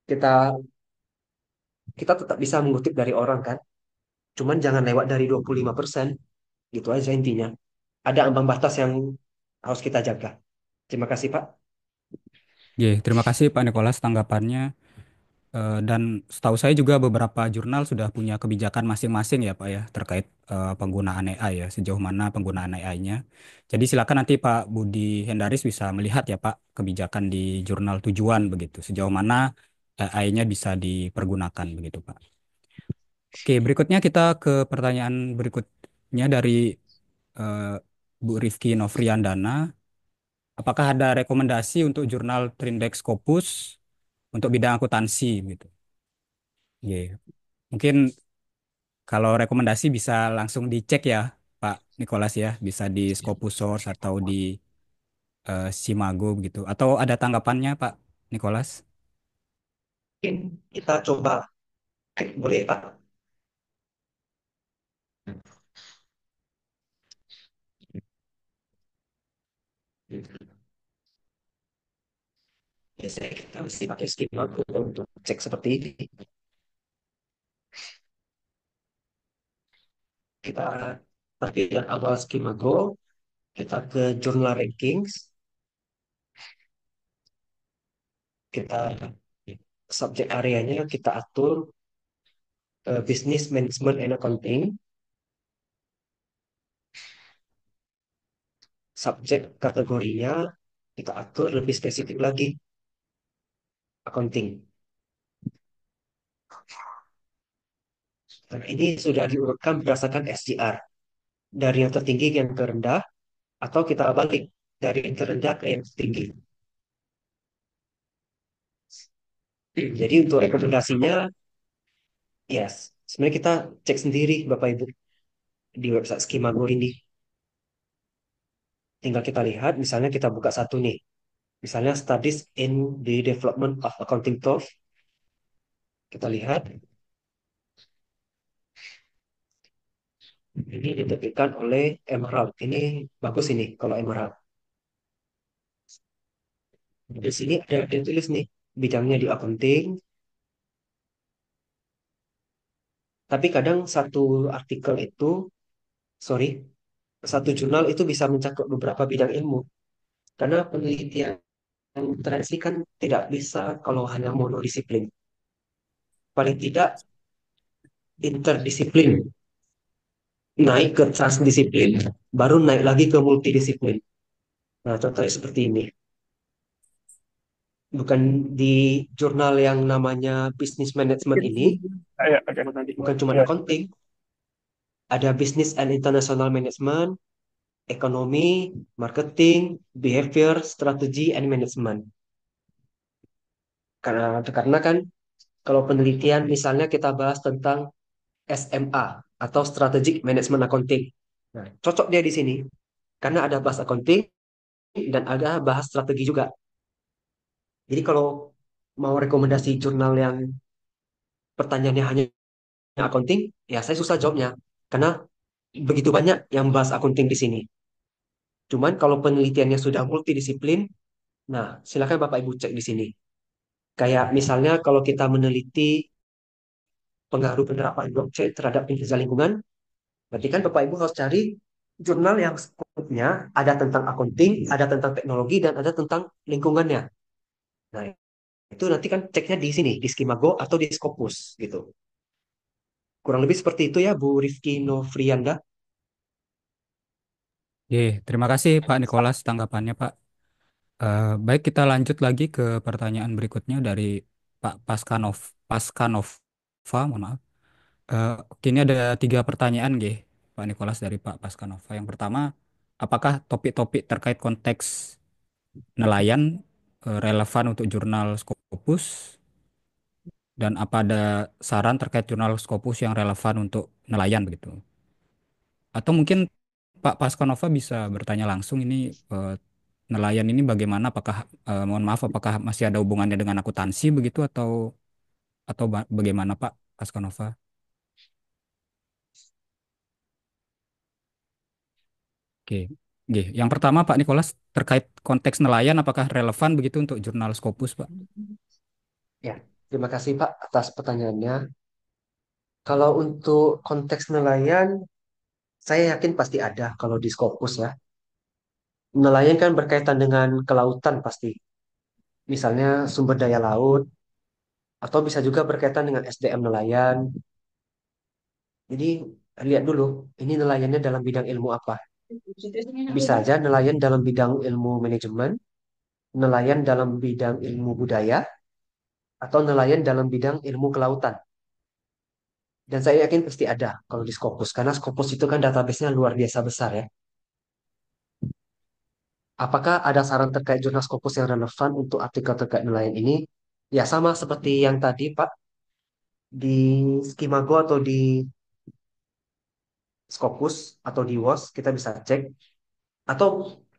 kita kita tetap bisa mengutip dari orang kan. Cuman jangan lewat dari 25%. Gitu aja intinya. Ada ambang batas yang harus kita jaga. Terima kasih, Pak. Terima kasih Pak Nikolas tanggapannya. Dan setahu saya juga beberapa jurnal sudah punya kebijakan masing-masing ya Pak ya terkait penggunaan AI ya, sejauh mana penggunaan AI-nya. Jadi silakan nanti Pak Budi Hendaris bisa melihat ya Pak kebijakan di jurnal tujuan begitu, sejauh mana AI-nya bisa dipergunakan begitu Pak. Oke, berikutnya kita ke pertanyaan berikutnya dari eh, Bu Rifki Novriandana. Apakah ada rekomendasi untuk jurnal Trindex Scopus untuk bidang akuntansi gitu? Oke. Mungkin kalau rekomendasi bisa langsung dicek ya, Pak Nikolas ya, bisa di Scopus Source atau di Simago gitu. Atau ada tanggapannya, Pak Nikolas? Mungkin kita coba, boleh Pak? Biasanya kita mesti pakai skema untuk cek seperti ini. Kita pakai yang awal skema Go, kita ke jurnal rankings, kita subjek areanya kita atur business management and accounting, subjek kategorinya kita atur lebih spesifik lagi accounting. Dan ini sudah diurutkan berdasarkan SDR dari yang tertinggi ke yang terendah atau kita balik dari yang terendah ke yang tertinggi. Jadi untuk rekomendasinya, yes, sebenarnya kita cek sendiri Bapak Ibu di website Skimago ini. Tinggal kita lihat, misalnya kita buka satu nih, misalnya Studies in the Development of Accounting Tools. Kita lihat, ini diterbitkan oleh Emerald. Ini bagus ini kalau Emerald. Di sini ada ditulis nih, bidangnya di accounting, tapi kadang satu artikel itu, sorry, satu jurnal itu bisa mencakup beberapa bidang ilmu. Karena penelitian interaksi kan tidak bisa kalau hanya monodisiplin. Paling tidak interdisiplin, naik ke transdisiplin, baru naik lagi ke multidisiplin. Nah, contohnya seperti ini. Bukan di jurnal yang namanya Business Management ini, Ya, oke. bukan cuma Ya. accounting, ada Business and International Management, ekonomi, marketing, behavior, strategi, and management. Karena kan kalau penelitian misalnya kita bahas tentang SMA atau Strategic Management Accounting. Nah, cocok dia di sini karena ada bahas accounting dan ada bahas strategi juga. Jadi kalau mau rekomendasi jurnal yang pertanyaannya hanya accounting, ya saya susah jawabnya karena begitu banyak yang bahas accounting di sini. Cuman kalau penelitiannya sudah multidisiplin, nah silakan Bapak Ibu cek di sini. Kayak misalnya kalau kita meneliti pengaruh penerapan blockchain terhadap kinerja lingkungan, berarti kan Bapak Ibu harus cari jurnal yang skopnya ada tentang accounting, ada tentang teknologi, dan ada tentang lingkungannya. Nah, itu nanti kan ceknya di sini, di Skimago atau di Scopus gitu. Kurang lebih seperti itu ya, Bu Rifki Novrianda. Terima kasih Pak Nikolas tanggapannya Pak. Baik kita lanjut lagi ke pertanyaan berikutnya dari Pak Paskanova, mohon maaf. Oke, ini ada tiga pertanyaan, Pak Nikolas dari Pak Paskanova. Yang pertama, apakah topik-topik terkait konteks nelayan relevan untuk jurnal Scopus? Dan apa ada saran terkait jurnal Scopus yang relevan untuk nelayan begitu? Atau mungkin Pak Paskanova bisa bertanya langsung ini nelayan ini bagaimana? Apakah mohon maaf, apakah masih ada hubungannya dengan akuntansi begitu atau bagaimana Pak Paskanova? Oke. Oke. Yang pertama Pak Nikolas terkait konteks nelayan apakah relevan begitu untuk jurnal Scopus Pak? Ya. Terima kasih Pak atas pertanyaannya. Kalau untuk konteks nelayan, saya yakin pasti ada kalau di Scopus ya. Nelayan kan berkaitan dengan kelautan pasti. Misalnya sumber daya laut, atau bisa juga berkaitan dengan SDM nelayan. Jadi lihat dulu, ini nelayannya dalam bidang ilmu apa. Bisa aja nelayan dalam bidang ilmu manajemen, nelayan dalam bidang ilmu budaya, atau nelayan dalam bidang ilmu kelautan. Dan saya yakin pasti ada kalau di Scopus, karena Scopus itu kan database-nya luar biasa besar ya. Apakah ada saran terkait jurnal Scopus yang relevan untuk artikel terkait nelayan ini? Ya sama seperti yang tadi Pak, di Skimago atau di Scopus atau di WOS kita bisa cek. Atau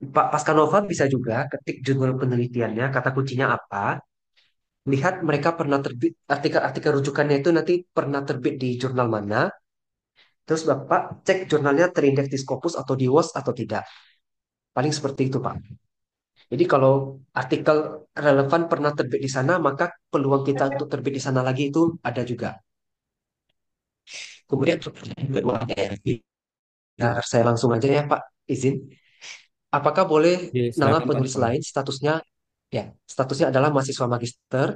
Pak Pascanova bisa juga ketik judul penelitiannya, kata kuncinya apa, lihat mereka pernah terbit, artikel-artikel rujukannya itu nanti pernah terbit di jurnal mana, terus Bapak cek jurnalnya terindeks di Scopus atau di WOS atau tidak. Paling seperti itu, Pak. Jadi kalau artikel relevan pernah terbit di sana, maka peluang kita untuk terbit di sana lagi itu ada juga. Kemudian keduanya, ya, saya langsung aja ya, Pak. Izin. Apakah boleh Oke, nama silakan Pak penulis Nikola. lain statusnya, ya, statusnya adalah mahasiswa magister?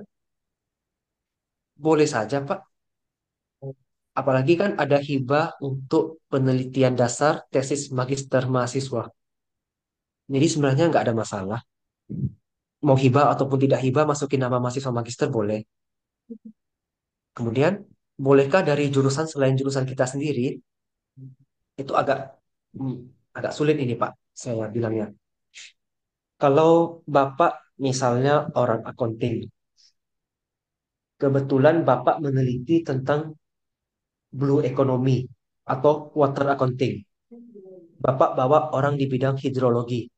Boleh saja, Pak. Apalagi kan ada hibah untuk penelitian dasar tesis magister mahasiswa. Jadi sebenarnya nggak ada masalah. Mau hibah ataupun tidak hibah, masukin nama mahasiswa magister boleh. Kemudian, bolehkah dari jurusan selain jurusan kita sendiri? Itu hmm, agak sulit ini, Pak. Saya bilangnya. Kalau Bapak misalnya orang akunting, kebetulan Bapak meneliti tentang blue economy atau water accounting. Bapak bawa orang di bidang hidrologi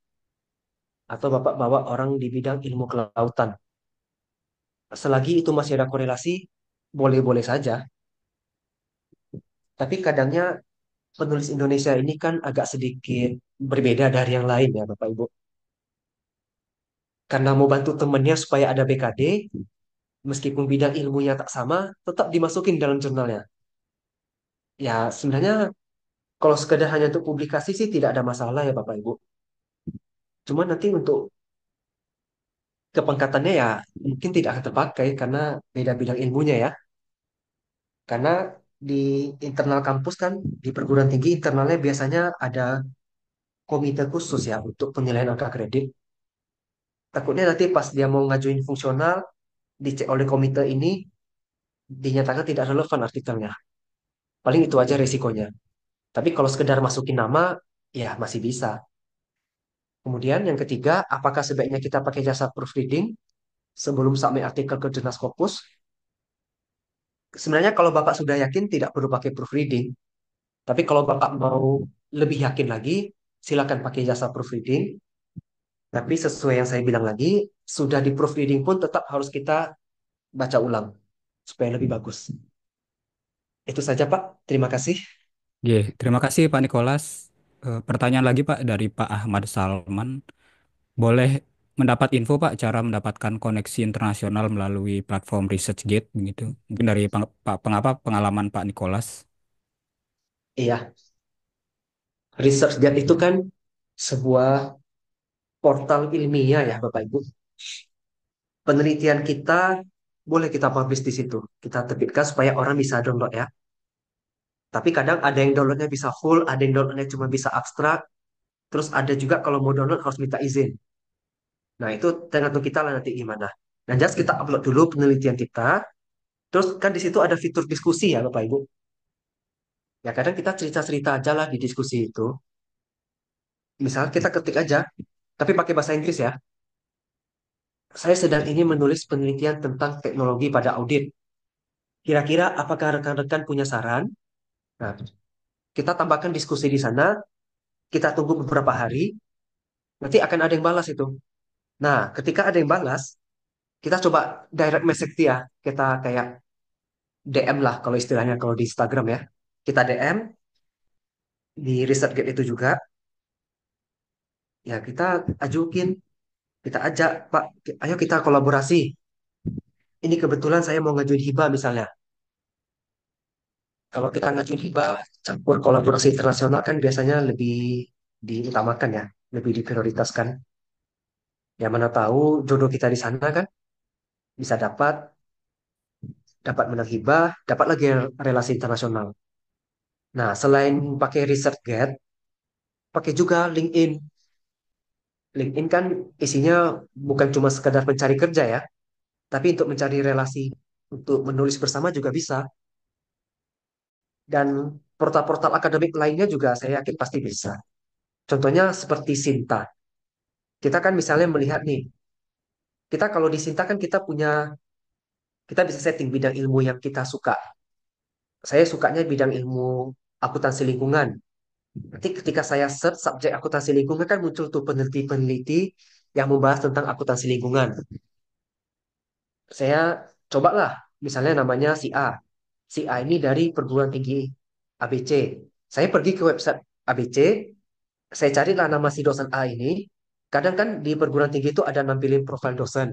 atau Bapak bawa orang di bidang ilmu kelautan. Selagi itu masih ada korelasi, boleh-boleh saja. Tapi kadangnya penulis Indonesia ini kan agak sedikit berbeda dari yang lain ya Bapak Ibu. Karena mau bantu temennya supaya ada BKD, meskipun bidang ilmunya tak sama, tetap dimasukin dalam jurnalnya. Ya sebenarnya kalau sekedar hanya untuk publikasi sih tidak ada masalah ya Bapak Ibu. Cuma nanti untuk kepangkatannya ya mungkin tidak akan terpakai karena beda bidang ilmunya ya. Karena di internal kampus kan, di perguruan tinggi internalnya biasanya ada komite khusus ya untuk penilaian angka kredit. Takutnya nanti pas dia mau ngajuin fungsional, dicek oleh komite ini, dinyatakan tidak relevan artikelnya. Paling itu aja resikonya. Tapi kalau sekedar masukin nama, ya masih bisa. Kemudian yang ketiga, apakah sebaiknya kita pakai jasa proofreading sebelum submit artikel ke jurnal Scopus? Sebenarnya kalau Bapak sudah yakin tidak perlu pakai proofreading. Tapi kalau Bapak mau lebih yakin lagi, silakan pakai jasa proofreading. Tapi sesuai yang saya bilang lagi, sudah di proofreading pun tetap harus kita baca ulang supaya lebih bagus. Itu saja, Pak. Terima kasih. Oke, terima kasih Pak Nikolas. Pertanyaan lagi Pak dari Pak Ahmad Salman. Boleh mendapat info Pak cara mendapatkan koneksi internasional melalui platform ResearchGate begitu. Mungkin dari pengalaman Pak Nikolas. Iya, ResearchGate itu kan sebuah portal ilmiah ya, Bapak Ibu. Penelitian kita boleh kita publish di situ. Kita terbitkan supaya orang bisa download ya. Tapi kadang ada yang downloadnya bisa full, ada yang downloadnya cuma bisa abstrak. Terus ada juga kalau mau download harus minta izin. Nah, itu tergantung kita lah nanti gimana. Nah, just kita upload dulu penelitian kita. Terus kan di situ ada fitur diskusi ya, Bapak Ibu. Ya, kadang kita cerita-cerita aja lah di diskusi itu. Misal kita ketik aja, tapi pakai bahasa Inggris ya. Saya sedang ingin menulis penelitian tentang teknologi pada audit. Kira-kira apakah rekan-rekan punya saran? Nah, kita tambahkan diskusi di sana. Kita tunggu beberapa hari. Nanti akan ada yang balas itu. Nah, ketika ada yang balas, kita coba direct message dia. Kita kayak DM lah kalau istilahnya kalau di Instagram ya. Kita DM di ResearchGate itu juga. Ya kita ajukin, kita ajak, Pak, ayo kita kolaborasi. ini kebetulan saya mau ngajuin hibah misalnya. Kalau kita ngajuin hibah, campur kolaborasi internasional kan biasanya lebih diutamakan ya, lebih diprioritaskan. Yang mana tahu jodoh kita di sana kan bisa dapat menang hibah, dapat lagi relasi internasional. Nah, selain pakai ResearchGate, pakai juga LinkedIn. LinkedIn kan isinya bukan cuma sekedar mencari kerja ya, tapi untuk mencari relasi, untuk menulis bersama juga bisa. Dan portal-portal akademik lainnya juga saya yakin pasti bisa. Contohnya seperti Sinta. Kita kan misalnya melihat nih, kita kalau di Sinta kan kita bisa setting bidang ilmu yang kita suka. Saya sukanya bidang ilmu akuntansi lingkungan. Nanti ketika saya search subjek akuntansi lingkungan kan muncul tuh peneliti-peneliti yang membahas tentang akuntansi lingkungan. Saya cobalah, misalnya namanya si A. Si A ini dari perguruan tinggi ABC. Saya pergi ke website ABC, saya carilah nama si dosen A ini. Kadang kan di perguruan tinggi itu ada nampilin profil dosen,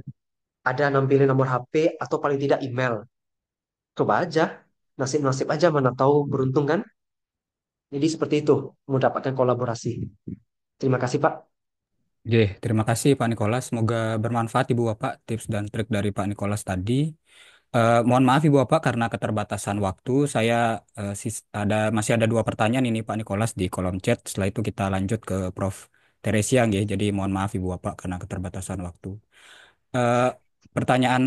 ada nampilin nomor HP atau paling tidak email. Coba aja, nasib-nasib aja mana tahu beruntung kan? Jadi seperti itu, mendapatkan kolaborasi. Terima kasih Pak. Oke, terima kasih Pak Nikolas. Semoga bermanfaat Ibu Bapak tips dan trik dari Pak Nikolas tadi. Mohon maaf Ibu Bapak karena keterbatasan waktu, saya masih ada dua pertanyaan ini Pak Nikolas di kolom chat. Setelah itu kita lanjut ke Prof. Teresia, nggih. Jadi mohon maaf Ibu Bapak karena keterbatasan waktu. Eh, Pertanyaan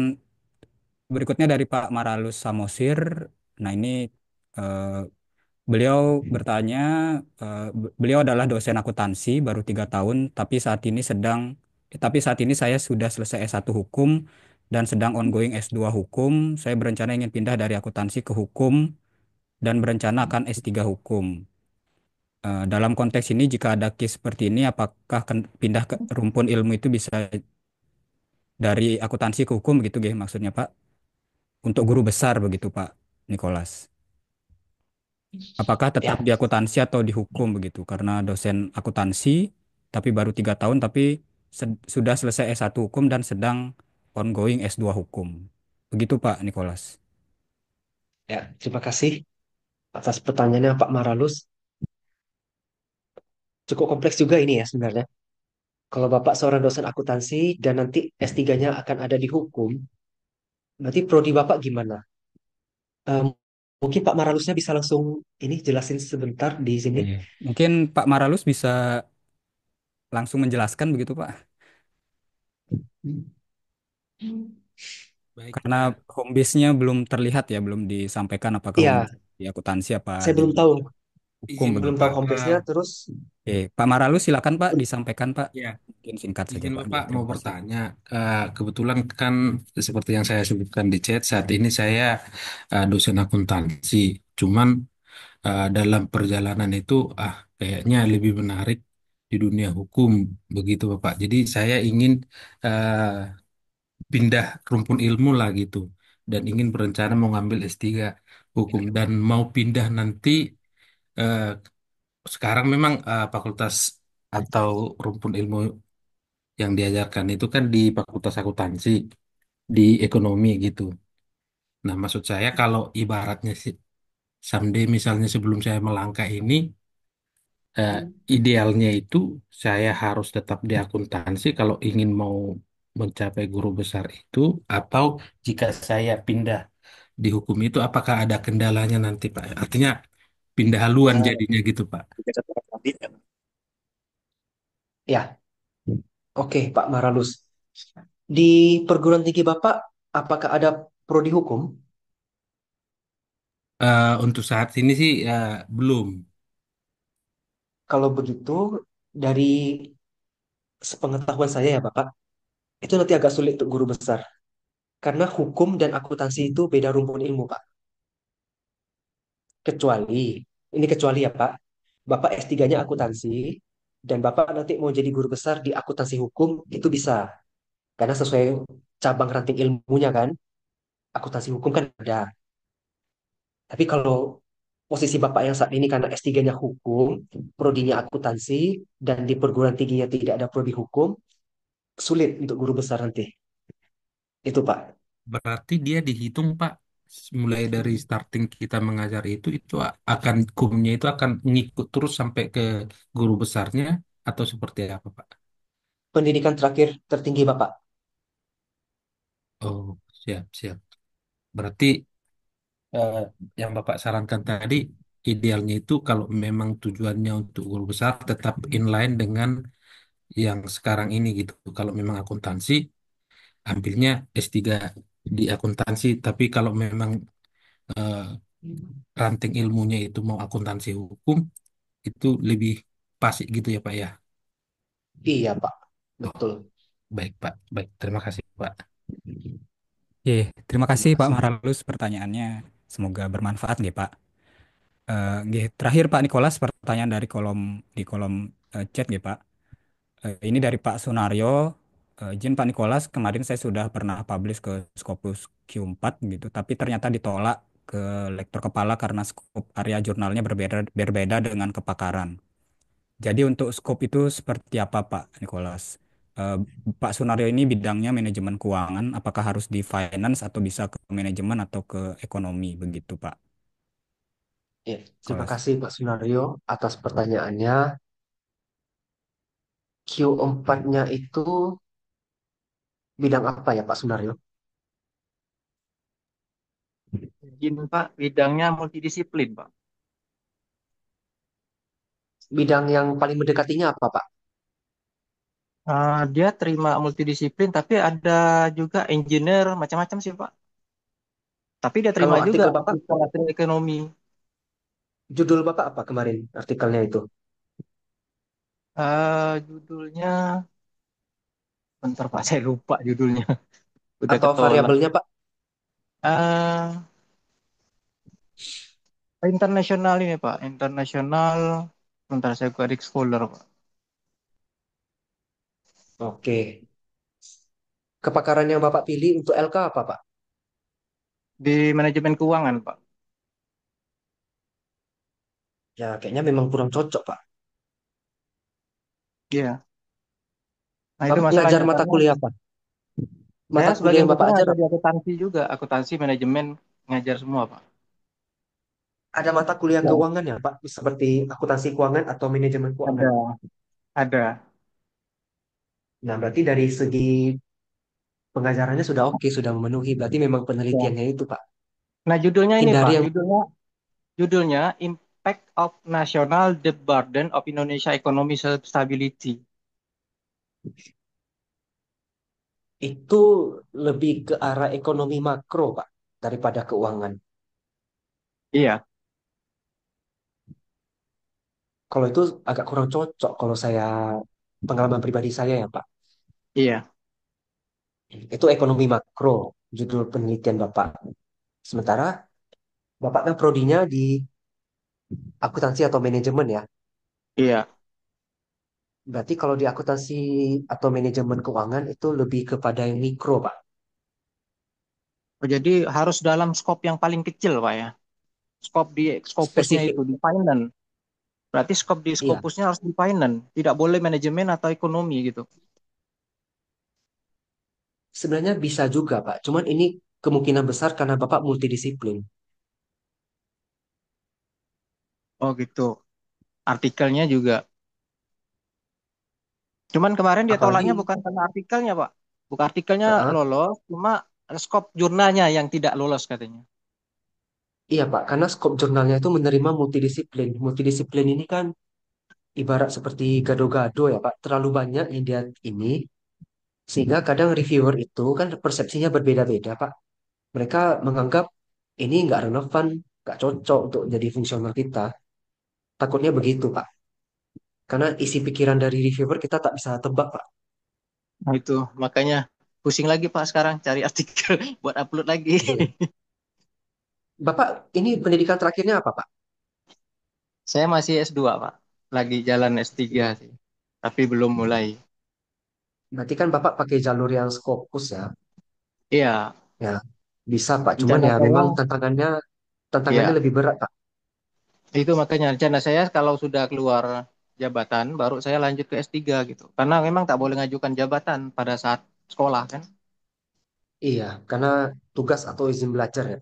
berikutnya dari Pak Maralus Samosir. Nah ini eh, beliau bertanya, beliau adalah dosen akuntansi baru 3 tahun, tapi saat ini saya sudah selesai S1 hukum dan sedang ongoing S2 hukum. Saya berencana ingin pindah dari akuntansi ke hukum dan berencana akan S3 hukum. Dalam konteks ini, jika ada case seperti ini, apakah pindah ke rumpun ilmu itu bisa dari akuntansi ke hukum begitu, maksudnya Pak? Untuk guru besar begitu Pak Nicholas. Apakah tetap Ya, di akuntansi atau di hukum begitu? Karena dosen akuntansi, tapi baru 3 tahun, tapi sudah selesai S1 hukum dan sedang ongoing S2 hukum. Begitu Pak Nicholas. ya, terima kasih atas pertanyaannya Pak Maralus. Cukup kompleks juga ini ya sebenarnya. Kalau Bapak seorang dosen akuntansi dan nanti S3-nya akan ada di hukum, berarti prodi Bapak gimana? Eh, Mungkin Pak Maralusnya bisa langsung ini jelasin sebentar di sini. Iya. Mungkin Pak Maralus bisa langsung menjelaskan begitu Pak. Baik, Karena home base-nya belum terlihat ya, belum disampaikan apakah home Iya, base di akuntansi apa saya di belum tahu, hukum izin belum begitu. tahu Bapak, home base-nya, terus Pak Maralus silakan Pak disampaikan Pak. ya, Mungkin singkat saja izin Pak. Ya, Bapak mau terima kasih. bertanya. Kebetulan kan seperti yang saya sebutkan di chat, saat ini saya dosen akuntansi. Cuman dalam perjalanan itu, kayaknya lebih menarik di dunia hukum, begitu Bapak. Jadi saya ingin uh, pindah rumpun ilmu lah gitu, dan ingin berencana mau ngambil S3 hukum dan mau pindah nanti. eh, Sekarang memang fakultas atau rumpun ilmu yang diajarkan itu kan di fakultas akuntansi, di ekonomi gitu. Nah, maksud saya kalau ibaratnya sih, someday misalnya sebelum saya melangkah ini, eh, idealnya itu saya harus tetap di akuntansi kalau ingin mau mencapai guru besar itu, atau jika saya pindah di hukum itu, apakah ada kendalanya nanti, Pak? Artinya pindah haluan jadinya gitu, Pak. ya, oke Pak Maralus. Di perguruan tinggi Bapak, apakah ada prodi hukum? Untuk saat ini sih belum. Kalau begitu, dari sepengetahuan saya ya Bapak, itu nanti agak sulit untuk guru besar. Karena hukum dan akuntansi itu beda rumpun ilmu, Pak. Kecuali, ini kecuali ya Pak, Bapak S3-nya akuntansi, dan Bapak nanti mau jadi guru besar di akuntansi hukum, itu bisa. Karena sesuai cabang ranting ilmunya kan, akuntansi hukum kan ada. Tapi kalau posisi Bapak yang saat ini karena S3-nya hukum, prodinya akuntansi, dan di perguruan tingginya tidak ada prodi hukum, sulit untuk guru besar nanti. Itu Pak. berarti dia dihitung Pak, mulai dari starting kita mengajar itu akan kumnya itu akan ngikut terus sampai ke guru besarnya atau seperti apa Pak? Pendidikan terakhir tertinggi Bapak. Oh, siap, siap. Berarti eh, yang Bapak sarankan tadi idealnya itu kalau memang tujuannya untuk guru besar tetap inline dengan yang sekarang ini gitu. Kalau memang akuntansi, ambilnya S3 di akuntansi. Tapi kalau memang eh, ranting ilmunya itu mau akuntansi hukum, itu lebih pas gitu ya Pak ya. Iya Pak, Oh, betul. baik Pak, baik. Terima kasih Pak. Oke, terima Terima kasih Pak kasih. Maralus pertanyaannya. Semoga bermanfaat nggih Pak. Nggih, terakhir Pak Nikolas pertanyaan dari kolom chat nggih Pak. Ini dari Pak Sunario. Izin Pak Nikolas, kemarin saya sudah pernah publish ke Scopus Q4 gitu, tapi ternyata ditolak ke lektor kepala karena skop area jurnalnya berbeda berbeda dengan kepakaran. Jadi untuk skop itu seperti apa Pak Nikolas? Eh, Pak Sunario ini bidangnya manajemen keuangan, apakah harus di finance atau bisa ke manajemen atau ke ekonomi begitu Pak Ya, terima Nikolas? kasih Pak Sunario atas pertanyaannya. Q4-nya itu bidang apa ya Pak Sunario? Izin Pak, bidangnya multidisiplin Pak. Bidang yang paling mendekatinya apa Pak? Dia terima multidisiplin, tapi ada juga engineer macam-macam sih Pak. Tapi dia Kalau terima juga artikel Bapak, artikel ekonomi. judul Bapak apa kemarin artikelnya itu? Judulnya, bentar Pak, saya lupa judulnya. Udah Atau ketolak. variabelnya Pak? Eh, Internasional ini Pak, internasional. Bentar saya buka di folder Pak. Oke. Kepakaran yang Bapak pilih untuk LK apa Pak? Di manajemen keuangan Pak. Ya, kayaknya memang kurang cocok Pak. Iya. Nah itu Bapak ngajar masalahnya mata karena kuliah apa? saya Mata kuliah sebagian yang Bapak besar ajar ada di akuntansi juga, akuntansi manajemen ngajar semua Pak. ada mata kuliah Ya, keuangan ya Pak? Seperti akuntansi keuangan atau manajemen keuangan. ada, ada. Nah, berarti dari segi pengajarannya sudah oke, sudah memenuhi. Berarti memang Ya. penelitiannya itu Pak. Nah, judulnya ini Hindari Pak, yang judulnya Impact of National Debt Burden of Indonesia Economic Stability. itu lebih ke arah ekonomi makro Pak daripada keuangan. Iya, Kalau itu agak kurang cocok kalau saya pengalaman pribadi saya ya Pak. iya. Itu ekonomi makro judul penelitian Bapak. Sementara Bapak kan prodinya di akuntansi atau manajemen ya. Iya. Berarti kalau di akuntansi atau manajemen keuangan itu lebih kepada yang mikro Pak. Oh, jadi harus dalam skop yang paling kecil Pak ya. Skop di skopusnya Spesifik. itu di finance. Berarti skop di Iya. skopusnya harus di finance. Tidak boleh manajemen atau ekonomi gitu. Sebenarnya bisa juga Pak. Cuman ini kemungkinan besar karena Bapak multidisiplin. Oh gitu. Artikelnya juga. Cuman kemarin dia tolaknya Apalagi, bukan karena artikelnya Pak. Bukan artikelnya heeh, lolos, cuma skop jurnalnya yang tidak lolos katanya. iya Pak, karena skop jurnalnya itu menerima multidisiplin. Multidisiplin ini kan ibarat seperti gado-gado ya Pak. Terlalu banyak yang dia ini, sehingga kadang reviewer itu kan persepsinya berbeda-beda Pak. Mereka menganggap ini nggak relevan, nggak cocok untuk jadi fungsional kita. Takutnya begitu Pak. Karena isi pikiran dari reviewer kita tak bisa tebak Pak. Nah itu makanya pusing lagi Pak sekarang cari artikel buat upload lagi. Iya. Bapak ini pendidikan terakhirnya apa Pak? Saya masih S2 Pak. Lagi jalan S3 sih. Tapi belum mulai. Berarti kan Bapak pakai jalur yang Scopus ya. Iya, Ya, bisa Pak. Cuman rencana ya saya memang tantangannya ya lebih berat Pak. itu makanya rencana saya kalau sudah keluar jabatan baru saya lanjut ke S3 gitu. Karena memang tak boleh ngajukan jabatan pada saat sekolah kan. Iya, karena tugas atau izin belajar ya.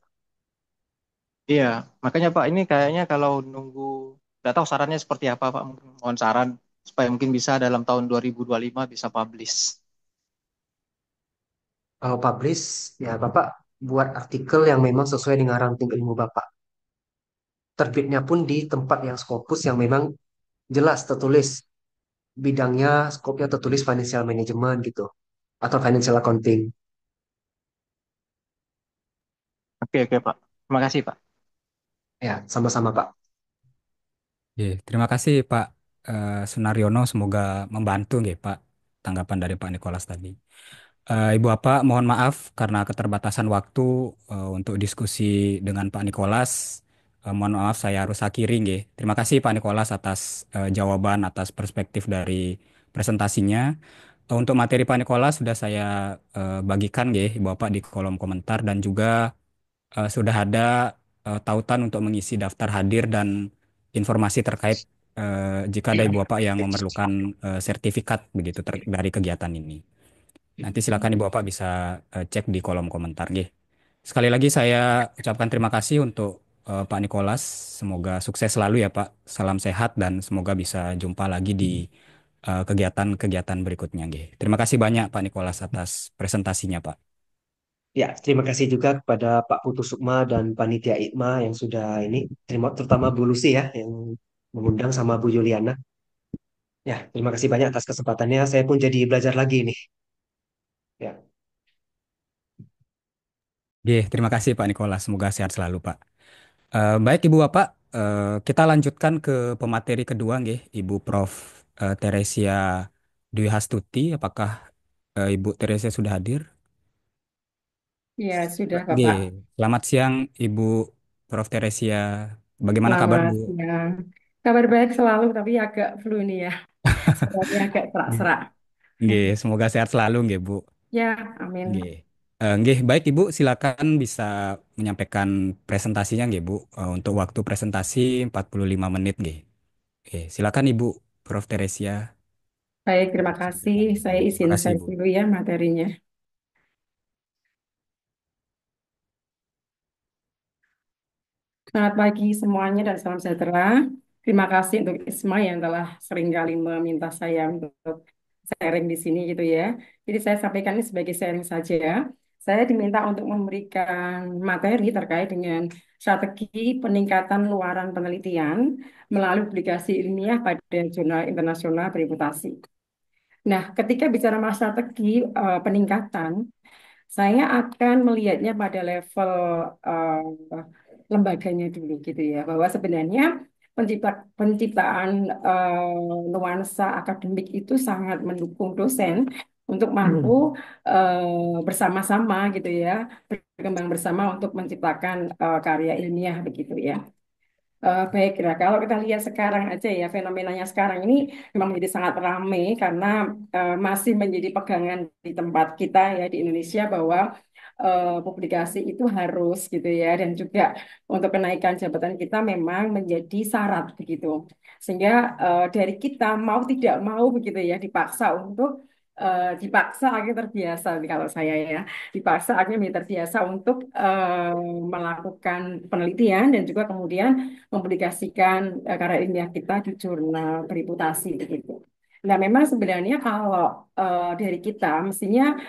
Iya, makanya Pak ini kayaknya kalau nunggu, nggak tahu sarannya seperti apa Pak, mungkin mohon saran supaya mungkin bisa dalam tahun 2025 bisa publish. Kalau publish, ya Bapak buat artikel yang memang sesuai dengan ranting ilmu Bapak. Terbitnya pun di tempat yang Scopus yang memang jelas tertulis bidangnya, skopnya tertulis financial management gitu atau financial accounting. Oke, oke Pak. Terima kasih Pak. Ya, sama-sama Pak. Oke, terima kasih Pak Sunaryono, semoga membantu nggih Pak tanggapan dari Pak Nikolas tadi. Ibu Bapak, mohon maaf karena keterbatasan waktu untuk diskusi dengan Pak Nikolas. Mohon maaf saya harus akhiri nggih. Terima kasih Pak Nikolas atas jawaban, atas perspektif dari presentasinya. Untuk materi Pak Nikolas sudah saya bagikan nggih Ibu Bapak di kolom komentar, dan juga sudah ada tautan untuk mengisi daftar hadir dan informasi terkait jika ada Ibu Bapak yang memerlukan sertifikat begitu dari kegiatan ini. Nanti silakan Ibu Bapak bisa cek di kolom komentar nggih. Sekali lagi saya ucapkan terima kasih untuk Pak Nikolas. Semoga sukses selalu ya Pak. Salam sehat dan semoga bisa jumpa lagi di kegiatan-kegiatan berikutnya nggih. Terima kasih banyak Pak Nikolas atas presentasinya Pak. Ya, terima kasih juga kepada Pak Putu Sukma dan Panitia IKMA yang sudah ini, terutama Bu Lucy ya yang mengundang sama Bu Juliana. Ya, terima kasih banyak atas kesempatannya. Saya pun jadi belajar lagi nih. Ya. Oke, terima kasih Pak Nikolas. Semoga sehat selalu Pak. Baik Ibu Bapak, kita lanjutkan ke pemateri kedua nggih, Ibu Prof. Teresia Dwi Hastuti. Apakah Ibu Teresia sudah hadir? Ya, sudah Nggih. Bapak. Selamat siang Ibu Prof. Teresia. Bagaimana kabar Selamat Bu? siang. Kabar baik selalu, tapi agak flu nih ya. Suaranya agak serak-serak. Nggih, semoga sehat selalu nggih Bu. Ya, amin. Nggih. Nggih, baik Ibu, silakan bisa menyampaikan presentasinya nggih Bu. Untuk waktu presentasi 45 menit nggih. Oke, silakan Ibu Prof. Teresia. Baik, terima kasih. Saya Terima izin kasih share Ibu. dulu ya materinya. Selamat pagi semuanya dan salam sejahtera. Terima kasih untuk Isma yang telah seringkali meminta saya untuk sharing di sini gitu ya. Jadi saya sampaikan ini sebagai sharing saja. Saya diminta untuk memberikan materi terkait dengan strategi peningkatan luaran penelitian melalui publikasi ilmiah pada jurnal internasional bereputasi. Nah, ketika bicara masalah strategi peningkatan, saya akan melihatnya pada level lembaganya dulu gitu ya, bahwa sebenarnya penciptaan nuansa akademik itu sangat mendukung dosen untuk mampu bersama-sama gitu ya, berkembang bersama untuk menciptakan karya ilmiah begitu ya. Baik, nah kalau kita lihat sekarang aja ya, fenomenanya sekarang ini memang menjadi sangat ramai karena masih menjadi pegangan di tempat kita ya di Indonesia bahwa publikasi itu harus gitu ya, dan juga untuk kenaikan jabatan kita memang menjadi syarat begitu. Sehingga dari kita mau tidak mau begitu ya dipaksa untuk dipaksa akhirnya terbiasa nih kalau saya ya, dipaksa akhirnya menjadi terbiasa untuk melakukan penelitian dan juga kemudian mempublikasikan karya ilmiah kita di jurnal bereputasi begitu. Nah, memang sebenarnya kalau dari kita mestinya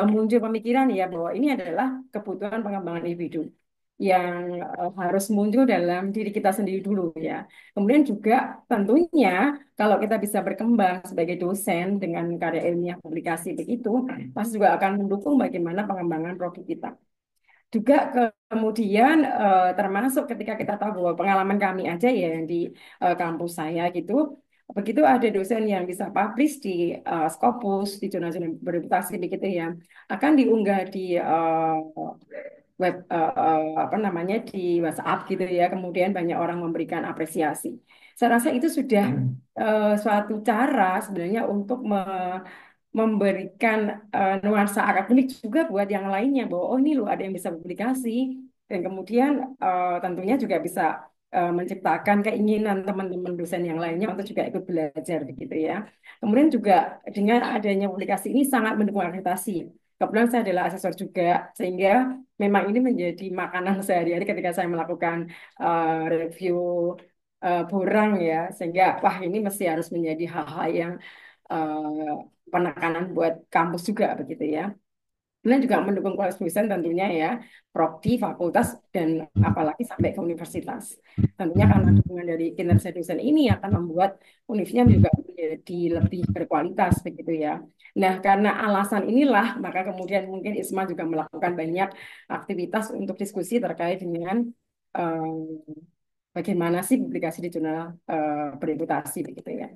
muncul pemikiran ya bahwa ini adalah kebutuhan pengembangan individu yang harus muncul dalam diri kita sendiri dulu ya. Kemudian juga tentunya kalau kita bisa berkembang sebagai dosen dengan karya ilmiah publikasi begitu, pasti juga akan mendukung bagaimana pengembangan produk kita. Juga kemudian termasuk ketika kita tahu bahwa pengalaman kami aja ya yang di kampus saya gitu, begitu ada dosen yang bisa publish di Scopus, di jurnal-jurnal bereputasi begitu ya, akan diunggah di web apa namanya di WhatsApp gitu ya, kemudian banyak orang memberikan apresiasi. Saya rasa itu sudah suatu cara sebenarnya untuk memberikan nuansa akademik juga buat yang lainnya bahwa oh ini loh ada yang bisa publikasi, dan kemudian tentunya juga bisa menciptakan keinginan teman-teman dosen yang lainnya untuk juga ikut belajar begitu ya. Kemudian juga dengan adanya publikasi ini sangat mendukung akreditasi. Kebetulan saya adalah asesor juga, sehingga memang ini menjadi makanan sehari-hari ketika saya melakukan review borang ya, sehingga wah ini mesti harus menjadi hal-hal yang penekanan buat kampus juga begitu ya. Kemudian juga mendukung kualitas dosen tentunya ya, prodi, fakultas, dan apalagi sampai ke universitas. Tentunya karena dukungan dari kinerja dosen ini akan membuat univnya juga menjadi lebih berkualitas begitu ya. Nah, karena alasan inilah, maka kemudian mungkin ISMA juga melakukan banyak aktivitas untuk diskusi terkait dengan bagaimana sih publikasi di jurnal bereputasi begitu ya.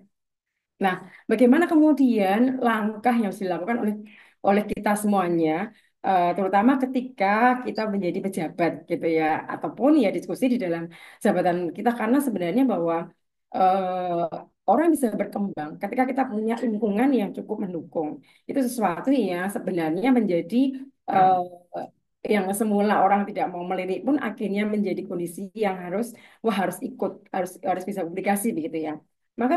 Nah, bagaimana kemudian langkah yang harus dilakukan oleh oleh kita semuanya, terutama ketika kita menjadi pejabat gitu ya, ataupun ya diskusi di dalam jabatan kita, karena sebenarnya bahwa orang bisa berkembang ketika kita punya lingkungan yang cukup mendukung. Itu sesuatu yang sebenarnya menjadi eh, yang semula orang tidak mau melirik pun akhirnya menjadi kondisi yang harus wah harus ikut, harus harus bisa publikasi begitu ya. Maka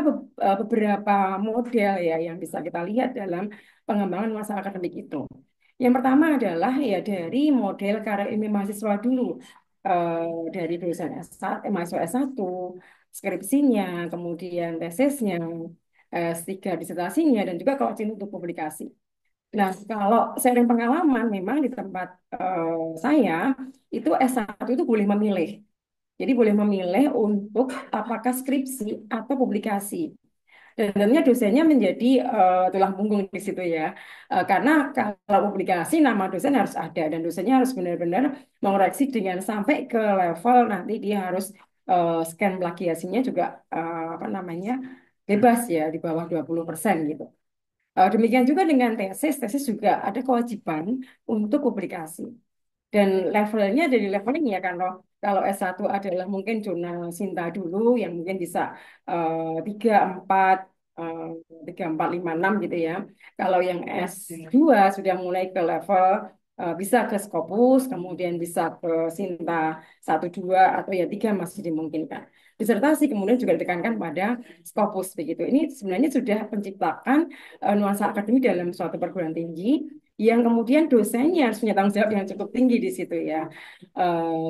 beberapa model ya yang bisa kita lihat dalam pengembangan masa akademik itu. Yang pertama adalah ya dari model karya ilmiah mahasiswa dulu. Dari dosen S1, mahasiswa S1, skripsinya, kemudian tesisnya, S3 disertasinya, dan juga kalau untuk publikasi. Nah, kalau sharing pengalaman, memang di tempat saya, itu S1 itu boleh memilih. Jadi boleh memilih untuk apakah skripsi atau publikasi. Dan tentunya dosennya menjadi tulang punggung di situ ya. Karena kalau publikasi nama dosen harus ada dan dosennya harus benar-benar mengoreksi dengan sampai ke level nanti dia harus scan plagiasinya juga apa namanya bebas ya di bawah 20% gitu. Demikian juga dengan tesis, tesis juga ada kewajiban untuk publikasi. Dan levelnya dari leveling ya kalau kalau S1 adalah mungkin jurnal Sinta dulu yang mungkin bisa 3, 4, eh, 3, 4, 5, 6 gitu ya. Kalau yang S2 sudah mulai ke level bisa ke Scopus, kemudian bisa ke Sinta 1, 2, atau ya 3 masih dimungkinkan. Disertasi kemudian juga ditekankan pada Scopus begitu. Ini sebenarnya sudah menciptakan nuansa akademik dalam suatu perguruan tinggi yang kemudian dosennya harus punya tanggung jawab yang cukup tinggi di situ ya.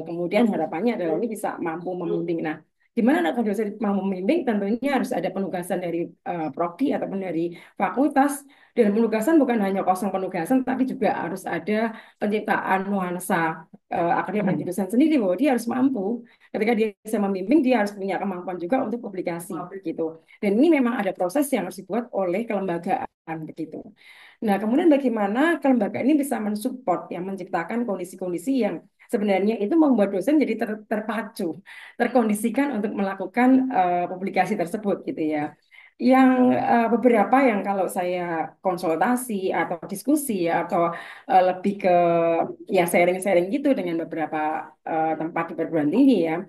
Kemudian harapannya adalah ini bisa mampu membimbing. Nah, gimana anak dosen mau membimbing? Tentunya harus ada penugasan dari prodi ataupun dari fakultas. Dan penugasan bukan hanya kosong penugasan, tapi juga harus ada penciptaan nuansa akademik bagi dosen sendiri bahwa dia harus mampu. Ketika dia bisa membimbing, dia harus punya kemampuan juga untuk publikasi gitu. Dan ini memang ada proses yang harus dibuat oleh kelembagaan begitu. Nah, kemudian bagaimana kelembagaan ini bisa mensupport yang menciptakan kondisi-kondisi yang sebenarnya itu membuat dosen jadi terpacu, terkondisikan untuk melakukan publikasi tersebut gitu ya. Yang beberapa yang kalau saya konsultasi atau diskusi ya, atau lebih ke ya sharing-sharing gitu dengan beberapa tempat di perguruan tinggi ya.